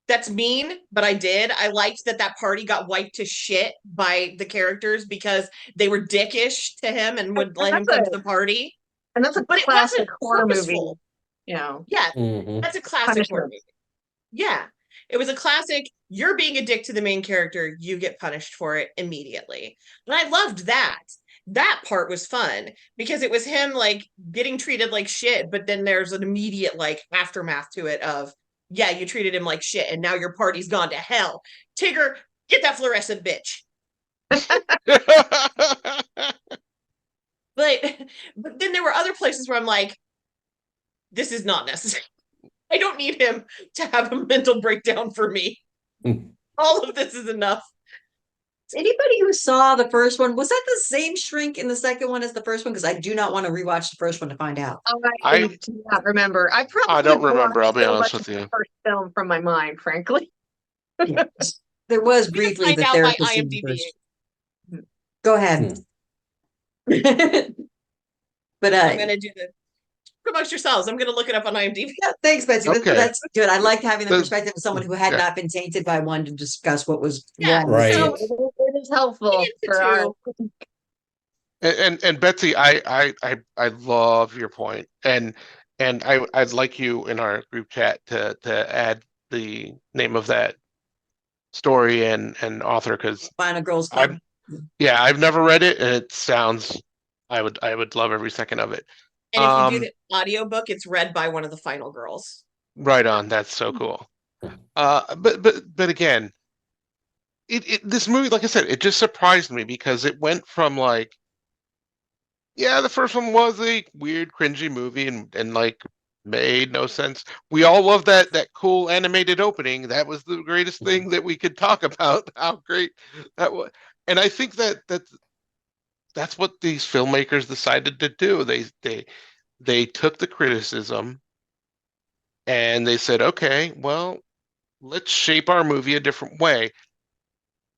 That's mean, but I did. I liked that that party got wiped to shit by the characters because they were dickish to him and would let him come to the party. And that's a But it classic wasn't horror movie. purposeful. You know, Yeah, Mhm. that's a classic horror punishment. movie. Yeah, it was a classic. You're being a dick to the main character, you get punished for it immediately. And I loved that. That part was fun because it was him like getting treated like shit, but then there's an immediate like aftermath to it of, yeah, you treated him like shit and now your party's gone to hell. Tigger, get that fluorescent bitch. But then there were other places where I'm like, this is not necessary. I don't need him to have a mental breakdown for me. All of this is enough. Anybody who saw the first one, was that the same shrink in the second one as the first one? Because I do not want to rewatch the first one to find out. I I do not remember. I probably don't remember, I'll be blocked so honest much with of the you. first film from my mind, frankly. Yes. There was We can briefly find the out by therapist scene IMDb. first. Go ahead. But I'm gonna do the promote yourselves. I'm gonna look it up on IMDb. yeah, thanks, Betsy. Okay. That's good. I like having the The- perspective of someone who had yeah. not been tainted by one to discuss what was Yeah, wrong. Right. So it is helpful Into for our two. And Betsy, I love your point, and I'd like you in our group chat to add the name of that story and author, because Final Girls Club. I've never read it, and it sounds I would love every second of it. And if you do the audiobook, it's read by one of the final girls. Right on, that's so cool. But again, this movie, like I said, it just surprised me because it went from like, yeah, the first one was a weird, cringy movie and like made no sense. We all love that cool animated opening. That was the greatest thing that we could talk about. How great that was. And I think that's what these filmmakers decided to do. They took the criticism and they said, okay, well, let's shape our movie a different way.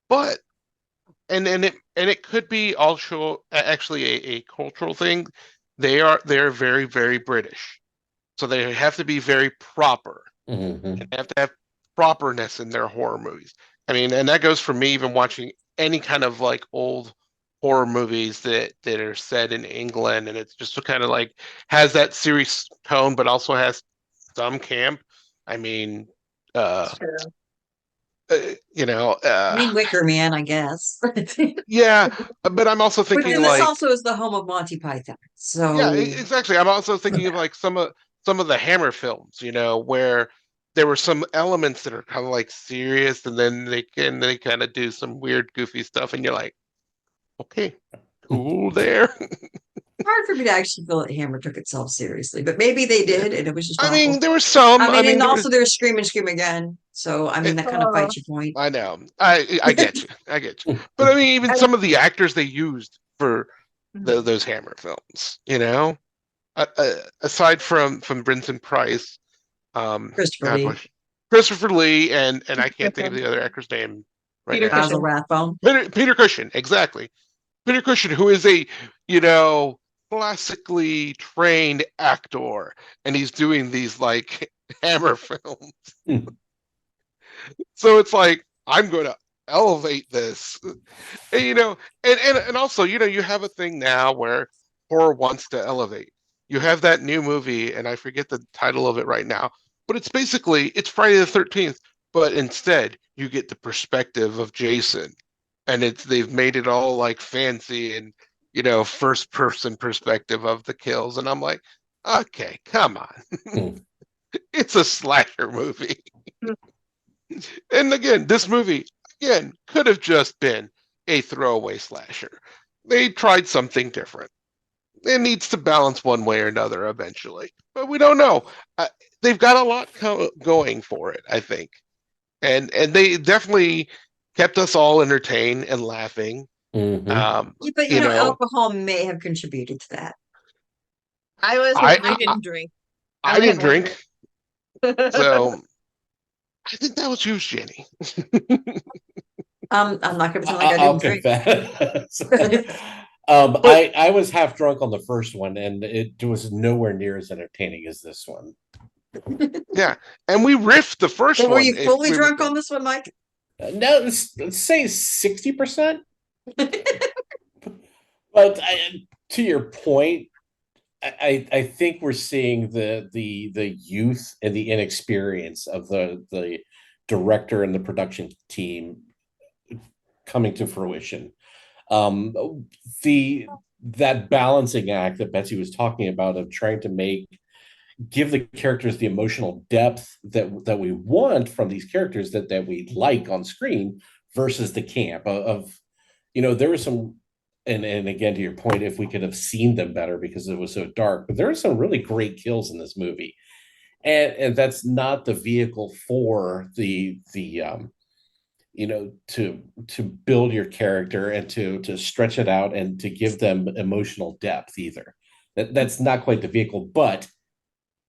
But and it could be also actually a cultural thing. They're very, very British, so they have to be very proper. Mhm. They have to have properness in their horror movies. I mean, and that goes for me even watching any kind of like old horror movies that are set in England, and it's just kind of like has that serious tone, but also has some camp. I mean, uh, Sure. you know, I mean, Wicker Man, I guess. yeah, but I'm also But thinking then this like, also is the home of Monty Python. So yeah, exactly. I'm also thinking of like some of the Hammer films, where there were some elements that are kind of like serious, and then they kind of do some weird, goofy stuff, and you're like, okay, cool there. hard for me to actually feel that Hammer took itself seriously, but maybe they did, and it was just I awful. mean, there was some. I mean, and there also was. there's Scream and Scream Again. So I mean, that kind of fights your point. I know. I get you. I get you. But I mean, even some of the actors they used for those Hammer films, aside from Vincent Price, Christopher God, Lee, Christopher Lee, and I can't think of the other actor's name right Peter now. Basil Rathbone. Peter Cushing, exactly. Peter Cushing, who is a classically trained actor, and he's doing these like Hammer films. So it's like, I'm going to elevate this, and also, you have a thing now where horror wants to elevate. You have that new movie, and I forget the title of it right now, but it's Friday the 13th, but instead you get the perspective of Jason, and they've made it all like fancy and, first person perspective of the kills. And I'm like, okay, come on. It's a slasher movie. And again, this movie, could have just been a throwaway slasher. They tried something different. It needs to balance one way or another eventually, but we don't know. They've got a lot going for it, I think, and they definitely kept us all entertained and laughing. Mhm. Yeah, but alcohol may have contributed to that. I didn't drink. I didn't drink, so I think that was you, Jenny. I'm not gonna pretend like I I'll didn't drink. confess. I was half drunk on the first one, and it was nowhere near as entertaining as this one. Yeah, and we riffed the first So were one. you if fully we drunk recall. on this one, Mike? No, let's say 60%. But to your point, I think we're seeing the youth and the inexperience of the director and the production team coming to fruition. The that balancing act that Betsy was talking about of trying to give the characters the emotional depth that we want from these characters that we like on screen versus the camp of there was some, and again to your point, if we could have seen them better because it was so dark, but there are some really great kills in this movie, and that's not the vehicle for the to build your character and to stretch it out and to give them emotional depth either. That's not quite the vehicle. But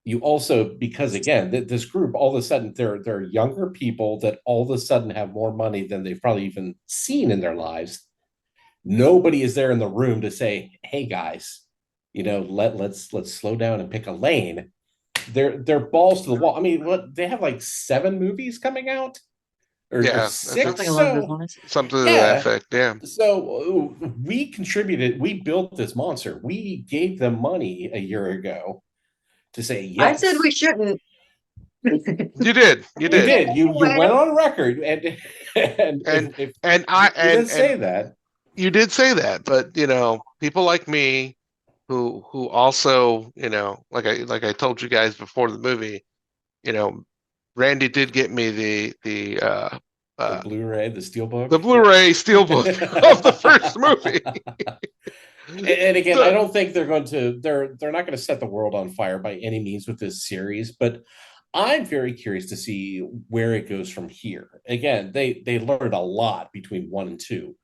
you also, because again, this group, all of a sudden they're younger people that all of a sudden have more money than they've probably even seen in their lives. Nobody is there in the room to say, hey guys, let's slow down and pick a lane. They're balls to the wall. I mean, what, they have like 7 movies coming out, or Yeah, 6. Something along those So lines. something to that yeah, effect. Yeah. so we built this monster. We gave them money a year ago to say I said yes. we shouldn't. You did. You You did. did. You went on record, and And if and I you didn't and say that. you did say that, but people like me who also, like I told you guys before the movie, you know, Randy did get me The uh Blu-ray, the Steelbook. the Blu-ray steelbook of the first movie. And again, I So, don't think they're not going to set the world on fire by any means with this series, but I'm very curious to see where it goes from here. Again, they learned a lot between 1 and 2.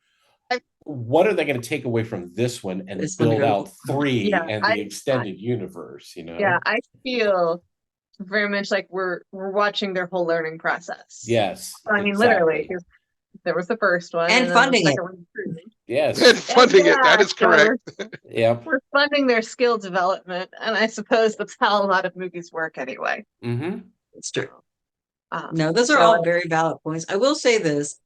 What are they going to take away from this one and It's build wonderful. out 3 Yeah, and the extended universe? yeah, I feel very much like we're watching their whole learning process. Yes, I mean, exactly. literally, 'cause there was the first one, And and then the funding it. second one. Yes. and funding it, that Yeah, is so correct. Yep. we're funding their skill development, and I suppose that's how a lot of movies work anyway. Mm-hmm. It's true. Um, No, those are so all very valid points. I will say this.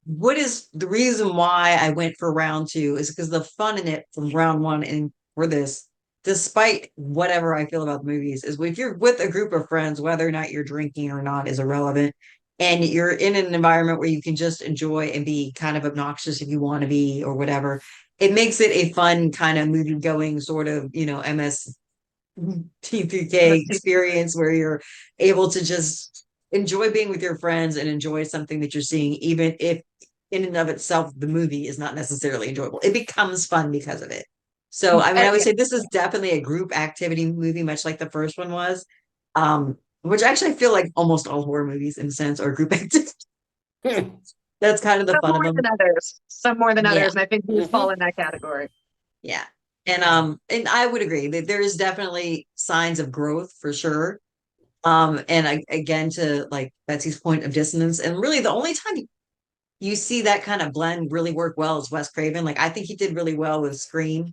What is the reason why I went for round 2 is because the fun in it from round 1 and for this, despite whatever I feel about the movies, is if you're with a group of friends, whether or not you're drinking or not is irrelevant, and you're in an environment where you can just enjoy and be kind of obnoxious if you want to be or whatever, it makes it a fun kind of movie going sort of, MST3K experience where you're able to just enjoy being with your friends and enjoy something that you're seeing, even if in and of itself the movie is not necessarily enjoyable. It becomes fun because of it. So I mean, I would say this is definitely a group activity movie, much like the first one was. Which actually I feel like almost all horror movies in a sense are group activity. That's kind of the some fun of more them. than others, some more than Yeah. others, and I think we Mhm. fall in that category. Yeah. And I would agree that there is definitely signs of growth for sure. Again, to like Betsy's point of dissonance, and really the only time you see that kind of blend really work well is Wes Craven. Like I think he did really well with Scream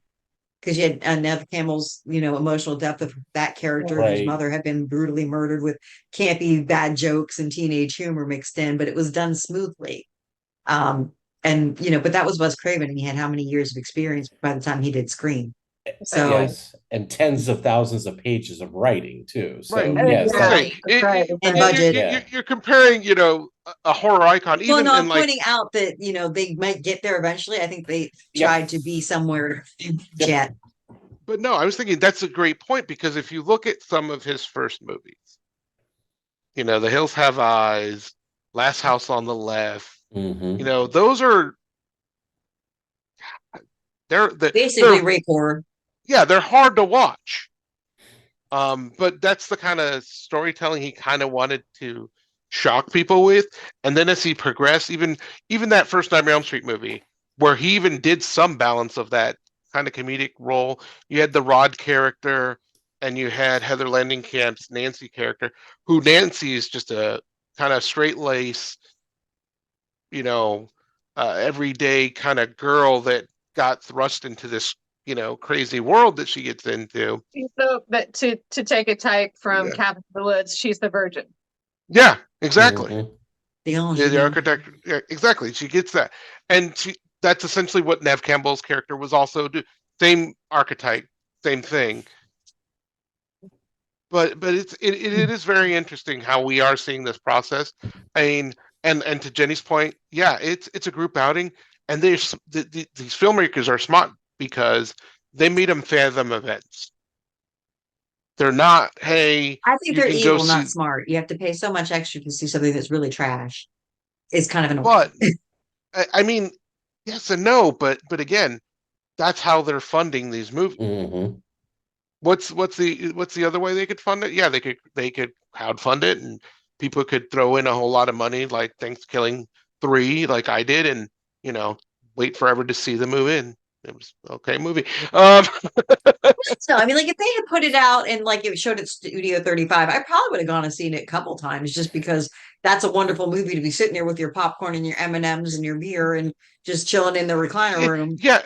because you had Nev Campbell's, emotional depth of that character whose Right. mother had been brutally murdered with campy bad jokes and teenage humor mixed in, but it was done smoothly. But that was Wes Craven, and he had how many years of experience by the time he did Scream. So Yes, and tens of thousands of pages of writing too. So Right. yes, That's Yeah. right. That's right. And You're, budget. Yeah. you're comparing, a horror icon, Well, even no, in I'm like, pointing out that, they might get there eventually. I think they Yep. tried to be somewhere yet. but no, I was thinking that's a great point because if you look at some of his first movies, The Hills Have Eyes, Last House on the Left, Mhm. those are they're Basically, they're rape horror. yeah, they're hard to watch. But that's the kind of storytelling he kind of wanted to shock people with. And then as he progressed, even that first Nightmare on Elm Street movie, where he even did some balance of that kind of comedic role. You had the Rod character, and you had Heather Langenkamp's Nancy character, who Nancy is just a kind of straight lace, you know, everyday kind of girl that got thrust into this, crazy world that she gets into. So, but to take a type from Yeah. Cabin in the Woods, she's the virgin. Yeah, exactly. Mhm. The The ingenue. architect, yeah, exactly. She gets that, and that's essentially what Nev Campbell's character was also do. Same archetype, same thing. But it is very interesting how we are seeing this process. I mean, and to Jenny's point, yeah, it's a group outing, and these filmmakers are smart because they made them Fathom events. They're not, hey, I think you they're can go evil, see, not smart. You have to pay so much extra to see something that's really trash. It's kind of annoying. but I mean, yes and no, but again, that's how they're funding these movies. Mhm. What's the other way they could fund it? Yeah, they could crowdfund it, and people could throw in a whole lot of money, like Thanksgiving 3, like I did, and wait forever to see the movie. And it was okay movie. No, I mean, like if they had put it out and like it showed at Studio 35, I probably would have gone and seen it a couple times just because that's a wonderful movie to be sitting there with your popcorn and your M&Ms and your beer and just chilling in the recliner room. Yeah,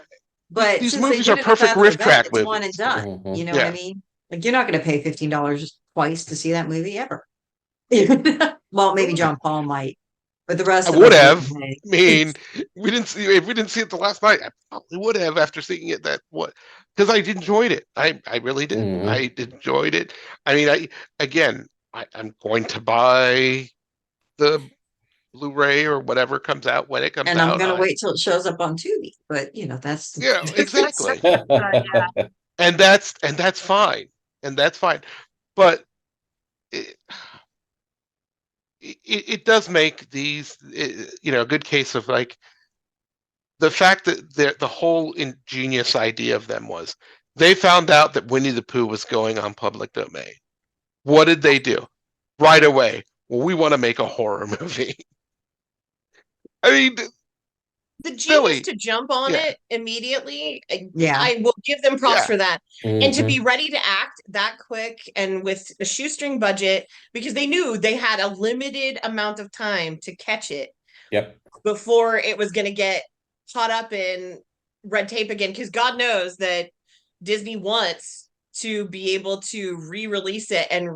But these since they movies did are it a perfect Fathom riff event, track it's one and movies. done. Mhm. You know what I Yeah. mean? Like you're not going to pay $15 twice to see that movie ever. Well, maybe John Paul might, but the I rest of would us have. wouldn't pay. I mean, if we didn't see it the last night, I probably would have after seeing it because I enjoyed it. I really did. Mhm. I enjoyed it. I mean, I'm going to buy the Blu-ray or whatever comes out when it comes And I'm out. going to wait till it shows up on Tubi. But that's Exactly. Yeah. And that's fine. And that's fine. But it, it does make these, a good case of like the fact that the whole ingenious idea of them was they found out that Winnie the Pooh was going on public domain. What did they do? Right away, well, we want to make a horror movie. I mean, The genius silly. to jump on Yeah. it immediately, Yeah. I will give them props Yeah. for that. And to Mhm. be ready to act that quick and with a shoestring budget, because they knew they had a limited amount of time to catch it Yep. before it was going to get caught up in red tape again. Because God knows that Disney wants to be able to re-release it and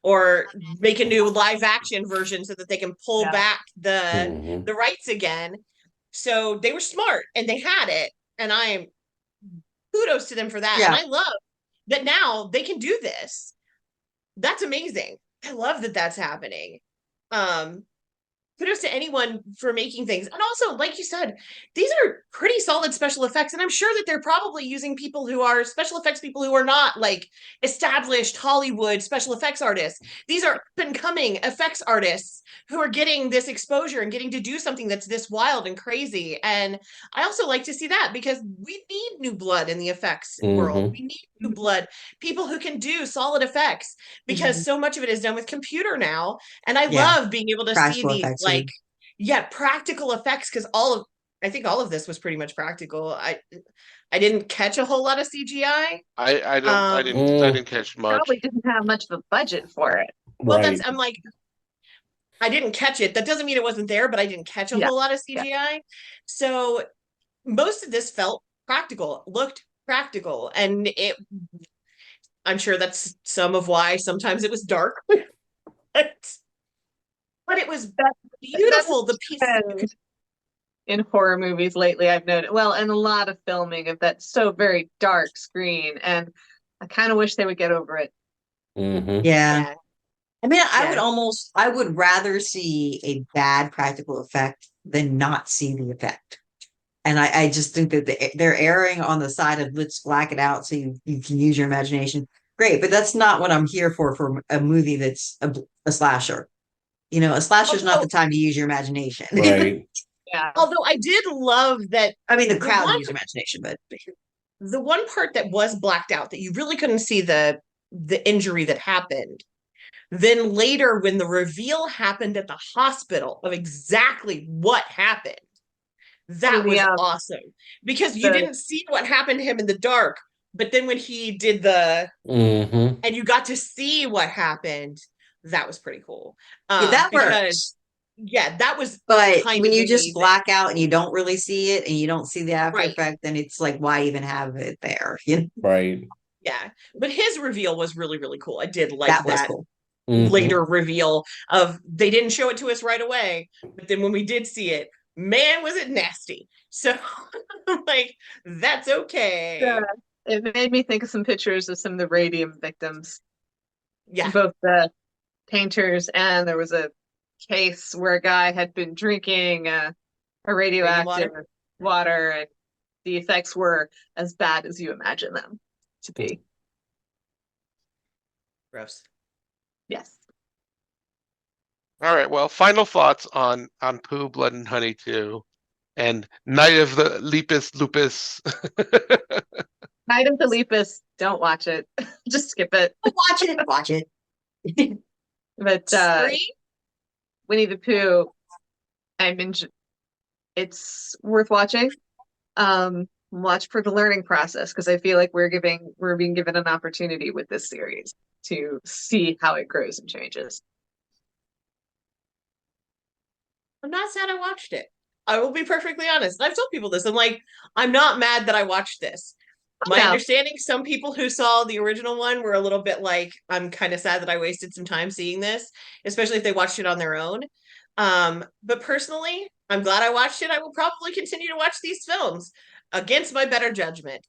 or make a new live action version so that they can pull Yeah. back Mhm. the rights again. So they were smart and they had it, and I am kudos to them for that. And Yeah. I love that now they can do this. That's amazing. I love that that's happening. Kudos to anyone for making things. And also, like you said, these are pretty solid special effects. And I'm sure that they're probably using people who are special effects people who are not like established Hollywood special effects artists. These are up and coming effects artists who are getting this exposure and getting to do something that's this wild and crazy. And I also like to see that because we need new blood in the effects world. Mhm. We need new blood, people who can do solid effects because so much of it is done with computer now. And I Yeah. love being able to see Practical these effects, like, practical effects because I think all of this was pretty much practical. I didn't catch a whole lot of CGI. I don't. I didn't. I Mm. didn't catch much. Probably didn't have much of a budget for it. Well, Right. I'm like, I didn't catch it. That doesn't mean it wasn't there, but I didn't catch a Yeah. whole lot of Yeah. CGI. So most of this felt practical, looked practical, and I'm sure that's some of why sometimes it was dark. But it was beautiful. The piece. And in horror movies lately, I've noted, well, and a lot of filming of that so very dark screen. And I kind of wish they would get over it. Mhm. Yeah. Yeah. I mean, Yeah. I would rather see a bad practical effect than not see the effect. And I just think that they're erring on the side of let's black it out so you can use your imagination. Great, but that's not what I'm here for a movie that's a slasher. A slasher is not the time to use your imagination. Right. Yeah. Although I did love that I mean, the The crowd one- use imagination, but the one part that was blacked out that you really couldn't see the injury that happened. Then later, when the reveal happened at the hospital of exactly what happened, that was awesome because you didn't see what happened to him in the dark, but then when he did Mhm. and you got to see what happened, that was pretty cool. that because works. yeah, that was But kind when of you just amazing. black out and you don't really see it and you don't see the after Right. effect, then it's like, why even have it there? You know? Right. Yeah, but his reveal was really, really cool. I did like That was that cool. Mhm. later reveal of they didn't show it to us right away, but then when we did see it, man, was it nasty. So like that's okay. Yeah. It made me think of some pictures of some of the radium victims, Yeah. both the painters, and there was a case where a guy had been drinking a radioactive water, and the effects were as bad as you imagine them to be. Gross. Yes. All right. Well, final thoughts on Pooh, Blood and Honey 2 and Night of the Lupus. Night of the Lepus, don't watch it. Just skip it. Watch it. Watch it. But Scream? Winnie the Pooh, it's worth watching. Watch for the learning process, because I feel like we're being given an opportunity with this series to see how it grows and changes. I'm not sad I watched it. I will be perfectly honest. I've told people this. I'm like, I'm not mad that I watched this. My No. understanding, some people who saw the original one were a little bit like, I'm kind of sad that I wasted some time seeing this, especially if they watched it on their own. But personally, I'm glad I watched it. I will probably continue to watch these films against my better judgment.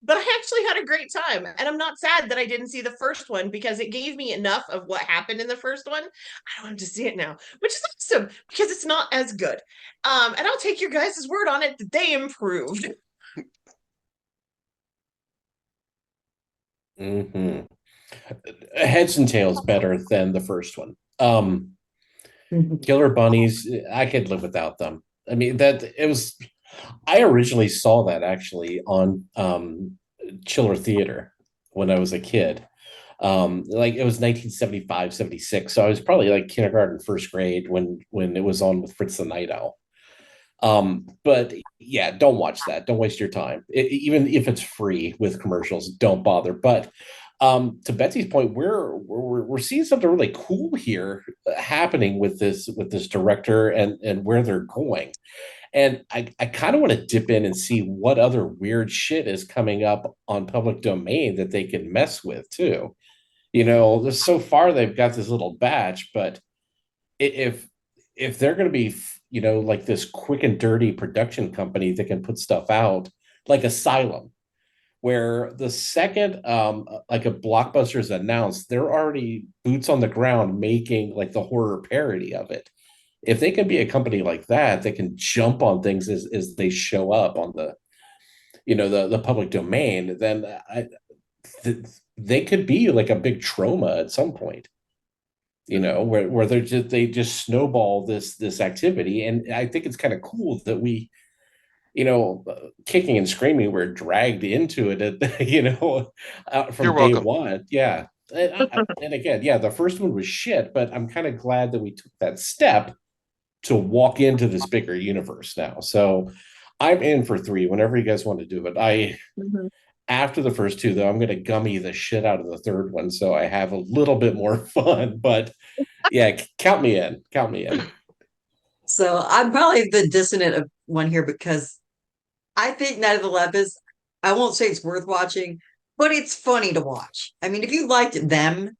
But I actually had a great time, and I'm not sad that I didn't see the first one because it gave me enough of what happened in the first one. I don't have to see it now, which is awesome because it's not as good. And I'll take your guys' word on it that they improved. Mm-hmm. Heads and Tails better than the first one. Killer Bunnies, I could live without them. I mean, that it was. I originally saw that actually on Chiller Theater when I was a kid. Like it was 1975, 76. So I was probably like kindergarten, first grade when it was on with Fritz the Night Owl. But yeah, don't watch that. Don't waste your time. Even if it's free with commercials, don't bother. But to Betsy's point, we're seeing something really cool here happening with this director and where they're going. And I kind of want to dip in and see what other weird shit is coming up on public domain that they can mess with too. You know, so far they've got this little batch, but if they're going to be, you know, like this quick and dirty production company that can put stuff out like Asylum, where the second like a blockbuster is announced, they're already boots on the ground making like the horror parody of it. If they can be a company like that, they can jump on things as they show up on the, you know, the public domain, then they could be like a big trauma at some point, you know, where they just snowball this activity. And I think it's kind of cool that we, you know, kicking and screaming, we're dragged into it at, you know, from You're day welcome. one. Yeah. And again, yeah, the first one was shit, but I'm kind of glad that we took that step to walk into this bigger universe now. So I'm in for 3 whenever you guys want to do it. After the first 2, though, I'm going to gummy the shit out of the third one so I have a little bit more fun. But yeah, count me in. Count me in. So I'm probably the dissonant one here because I think Night of the Lepus, I won't say it's worth watching, but it's funny to watch. I mean, if you liked them,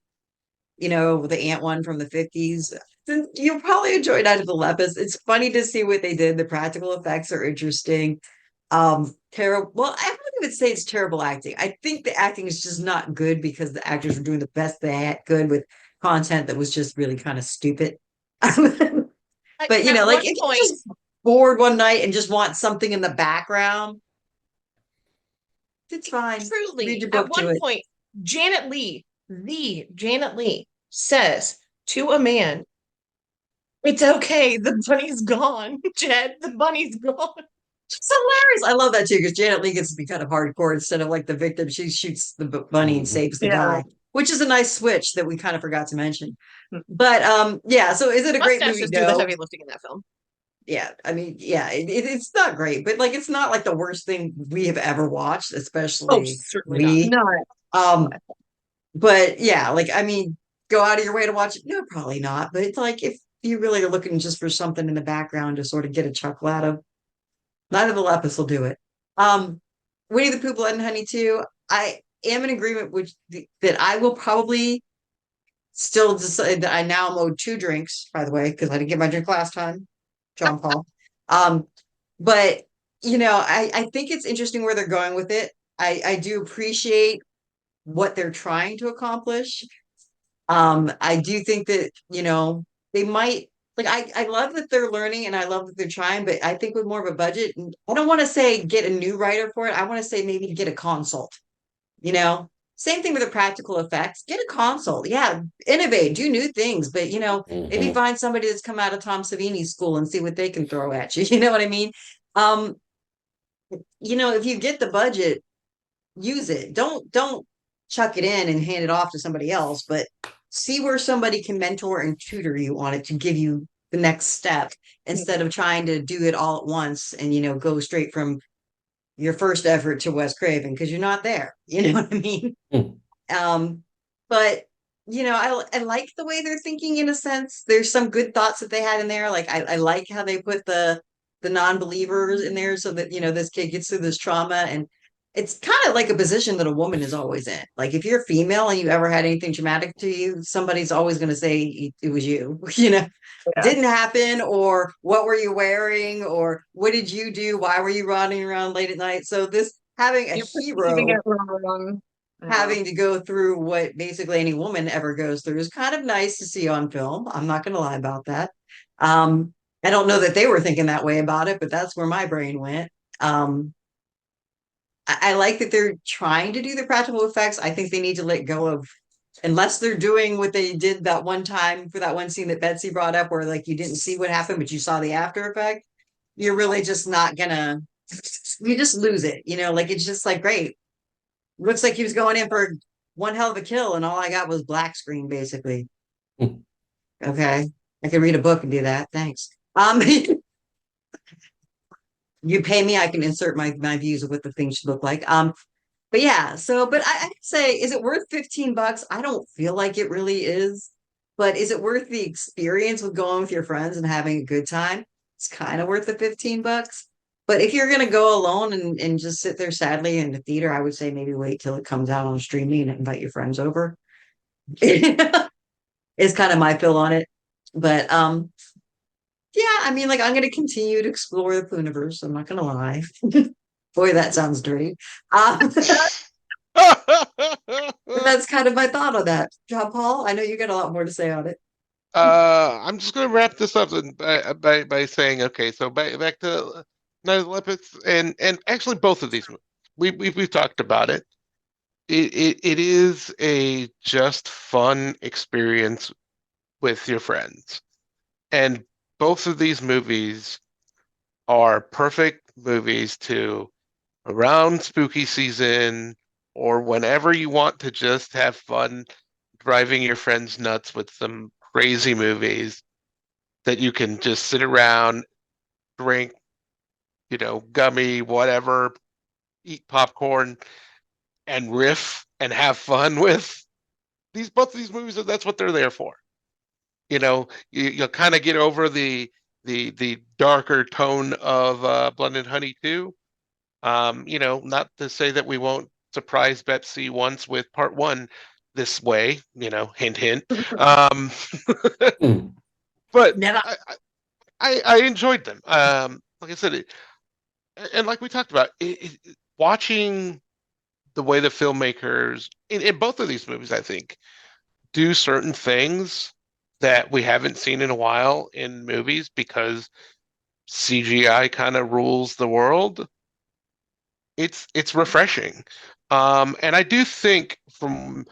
you know, the ant one from the 50s, then you'll probably enjoy Night of the Lepus. It's funny to see what they did. The practical effects are interesting. Terrible. Well, I wouldn't even say it's terrible acting. I think the acting is just not good because the actors were doing the best they had good with content that was just really kind of stupid. But you know, At like one if you're point, just bored one night and just want something in the background, it's fine. Read truly, your at book to one it. point, Janet Leigh, the Janet Leigh, says to a man, "It's okay, the bunny's gone, Jed. The bunny's gone." It's hilarious. I love that too because Janet Leigh gets to be kind of hardcore instead of like the victim. She shoots the bunny and saves the Yeah. guy, which is a nice switch that we kind of forgot to mention. But yeah, so is it a great movie? Mustaches do the No. heavy lifting in that film. Yeah, I mean, yeah, it's not great, but like it's not like the worst thing we have ever watched, Oh, especially certainly me. No. But yeah, like I mean, go out of your way to watch it. No, probably not. But it's like if you really are looking just for something in the background to sort of get a chuckle out of, neither the Lepus will do it. Winnie the Pooh, Blood and Honey 2, I am in agreement with that I will probably still decide that I now am owed 2 drinks, by the way, because I didn't get my drink last time, John Paul. But I think it's interesting where they're going with it. I do appreciate what they're trying to accomplish. I do think that, they might like I love that they're learning and I love that they're trying, but I think with more of a budget, and I don't want to say get a new writer for it. I want to say maybe get a consult, you know. Same thing with the practical effects. Get a consult. Yeah, innovate, do new things, but maybe find somebody that's come out of Tom Savini's school and see what they can throw at you. You know what I mean? Um, if you get the budget, use it. Don't chuck it in and hand it off to somebody else, but see where somebody can mentor and tutor you on it to give you the next step instead of trying to do it all at once and go straight from your first effort to Wes Craven because you're not there. You know what I mean? But I like the way they're thinking in a sense. There's some good thoughts that they had in there. Like I like how they put the non-believers in there so that this kid gets through this trauma, and it's kind of like a position that a woman is always in. Like if you're female and you ever had anything traumatic to you, somebody's always going to say it was you. Yeah. Didn't happen, or what were you wearing, or what did you do, why were you running around late at night? So this having a You're hero perceiving it wrong. having to go through what basically any woman ever goes through is kind of nice to see on film. I'm not going to lie about that. I don't know that they were thinking that way about it, but that's where my brain went. I like that they're trying to do the practical effects. I think they need to let go of, unless they're doing what they did that one time for that one scene that Betsy brought up, where like you didn't see what happened, but you saw the after effect. You're really just not gonna, you just lose it. Like it's just like, great. Looks like he was going in for one hell of a kill, and all I got was black screen, basically. Okay. I can read a book and do that. Thanks. You pay me, I can insert my views of what the thing should look like. But yeah, but I'd say, is it worth $15? I don't feel like it really is. But is it worth the experience with going with your friends and having a good time? It's kind of worth the $15. But if you're gonna go alone and just sit there sadly in the theater, I would say maybe wait till it comes out on streaming and invite your friends over. It's kind of my feel on it. But yeah, I mean, like I'm gonna continue to explore the Pooniverse. I'm not gonna lie. Boy, that sounds dirty. But that's kind of my thought on that. John Paul, I know you got a lot more to say on it. I'm just going to wrap this up by saying, okay, so back to Night of the Lepus, and actually both of these movies, we've talked about it. It is a just fun experience with your friends, and both of these movies are perfect movies to around spooky season or whenever you want to just have fun driving your friends nuts with some crazy movies that you can just sit around, drink, gummy, whatever, eat popcorn and riff and have fun with. Both of these movies, that's what they're there for. You'll kind of get over the darker tone of Blood and Honey too. Not to say that we won't surprise Betsy once with part 1 this way, hint, hint. But Never. I enjoyed them. Like I said, and like we talked about, watching the way the filmmakers in both of these movies, I think, do certain things that we haven't seen in a while in movies because CGI kind of rules the world. It's refreshing. And I do think from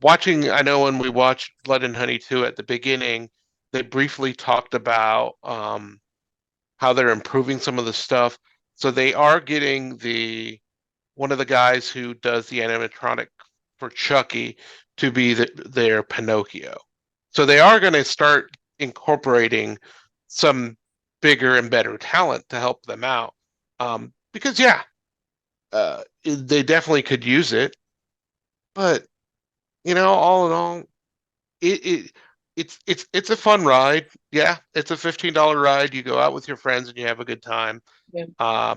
watching, I know when we watched Blood and Honey 2 at the beginning, they briefly talked about how they're improving some of the stuff. So they are getting one of the guys who does the animatronic for Chucky to be their Pinocchio. So they are going to start incorporating some bigger and better talent to help them out. Because yeah, they definitely could use it. But all in all, it it's a fun ride. Yeah, it's a $15 ride. You go out with your friends and you have a good time. Yeah.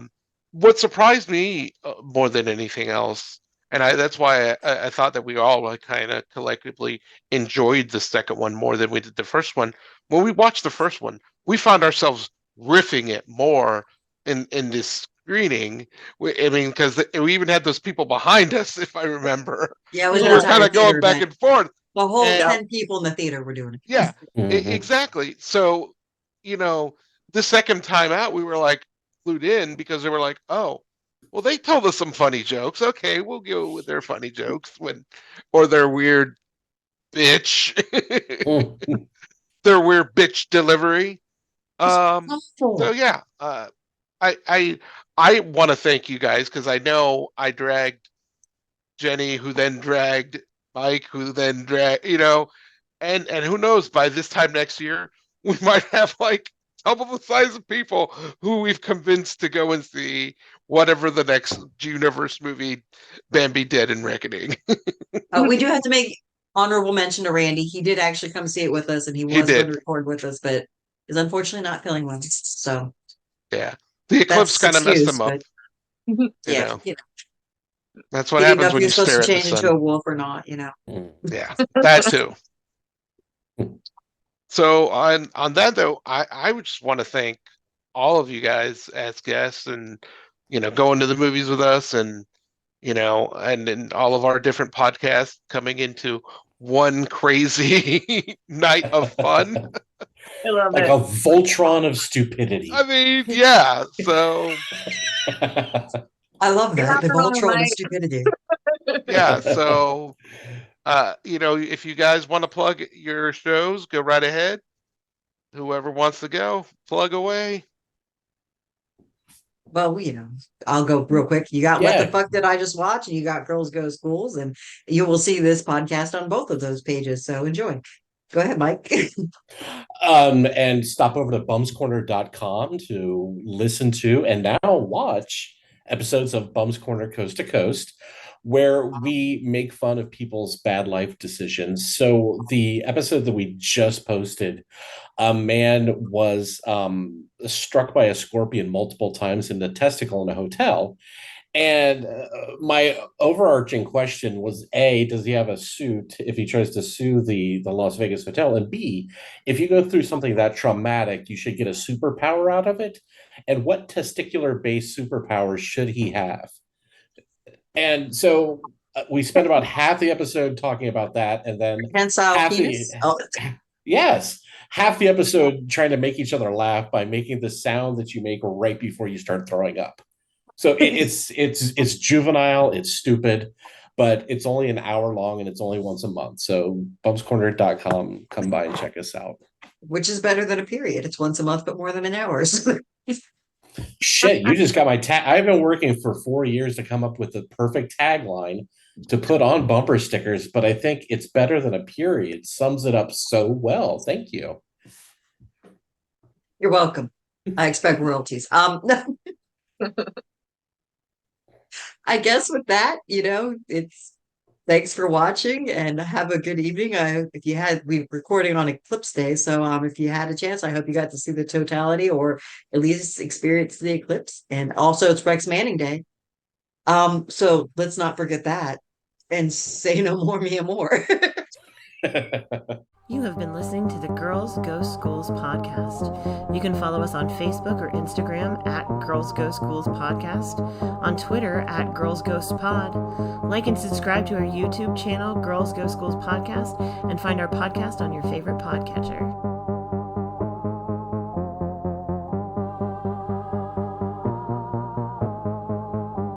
What surprised me more than anything else, and that's why I thought that we all kind of collectively enjoyed the second one more than we did the first one. When we watched the first one, we found ourselves riffing it more in this screening. I mean, because we even had those people behind us, if I remember. Yeah, it was We an were entire kind of theater going back event. and forth. The whole And 10 people in the theater were doing it. yeah, Mhm. exactly. So, you know, the second time out, we were like glued in because they were like, oh, well, they told us some funny jokes. Okay, we'll go with their funny jokes or their weird bitch, Mhm. their weird bitch delivery. So Awful. yeah, I I want to thank you guys because I know I dragged Jenny, who then dragged Mike, who then dragged, and who knows, by this time next year, we might have like double the size of people who we've convinced to go and see whatever the next universe movie, Bambi Dead and Reckoning. We do have to make honorable mention to Randy. He did actually come see it with us and he He was going to did. record with us, but is unfortunately not feeling well. So Yeah. The eclipse that's kind of messed excuse, him up, but you yeah, know. you That's what didn't know happens if when he you was supposed stare to at the change into sun. a wolf or not, you know. Yeah, that too. So on that though, I would just want to thank all of you guys as guests and going to the movies with us and and all of our different podcasts coming into one crazy night of fun. I love Like it. a Voltron of stupidity. I mean, yeah. So I love You're that. not The wrong, Voltron of Mike. stupidity. yeah, so if you guys want to plug your shows, go right ahead. Whoever wants to go, plug away. Well, I'll go real quick. You got What the Yeah. Fuck Did I Just Watch? And you got Girls Go Schools, and you will see this podcast on both of those pages. So enjoy. Go ahead, Mike. And stop over to bumscorner.com to listen to and now watch episodes of Bums Corner Coast to Coast, where we make fun of people's bad life decisions. So the episode that we just posted, a man was struck by a scorpion multiple times in the testicle in a hotel. And my overarching question was: A, does he have a suit if he tries to sue the Las Vegas hotel? And B, if you go through something that traumatic, you should get a superpower out of it. And what testicular-based superpowers should he have? And so we spent about half the episode talking about that, and then Prehensile half penis. the Oh, yes, half the episode trying to make each other laugh by making the sound that you make right before you start throwing up. So it's juvenile, it's stupid, but it's only an hour long and it's only once a month. So bumscorner.com, come by and check us out. which is better than a period. It's once a month, but more than an hour. Shit, you just got my tag. I've been working for 4 years to come up with the perfect tagline to put on bumper stickers, but I think it's better than a period. Sums it up so well. Thank you. You're welcome. I expect royalties. I guess with that, it's thanks for watching and have a good evening. We're recording on Eclipse Day, so if you had a chance, I hope you got to see the totality or at least experience the eclipse. And also, it's Rex Manning Day. So let's not forget that and say no more, me more. You have been listening to the Girls Go Schools podcast. You can follow us on Facebook or Instagram at Girls Go Schools podcast, on Twitter at Girls Ghost Pod. Like and subscribe to our YouTube channel, Girls Go Schools podcast, and find our podcast on your favorite podcatcher.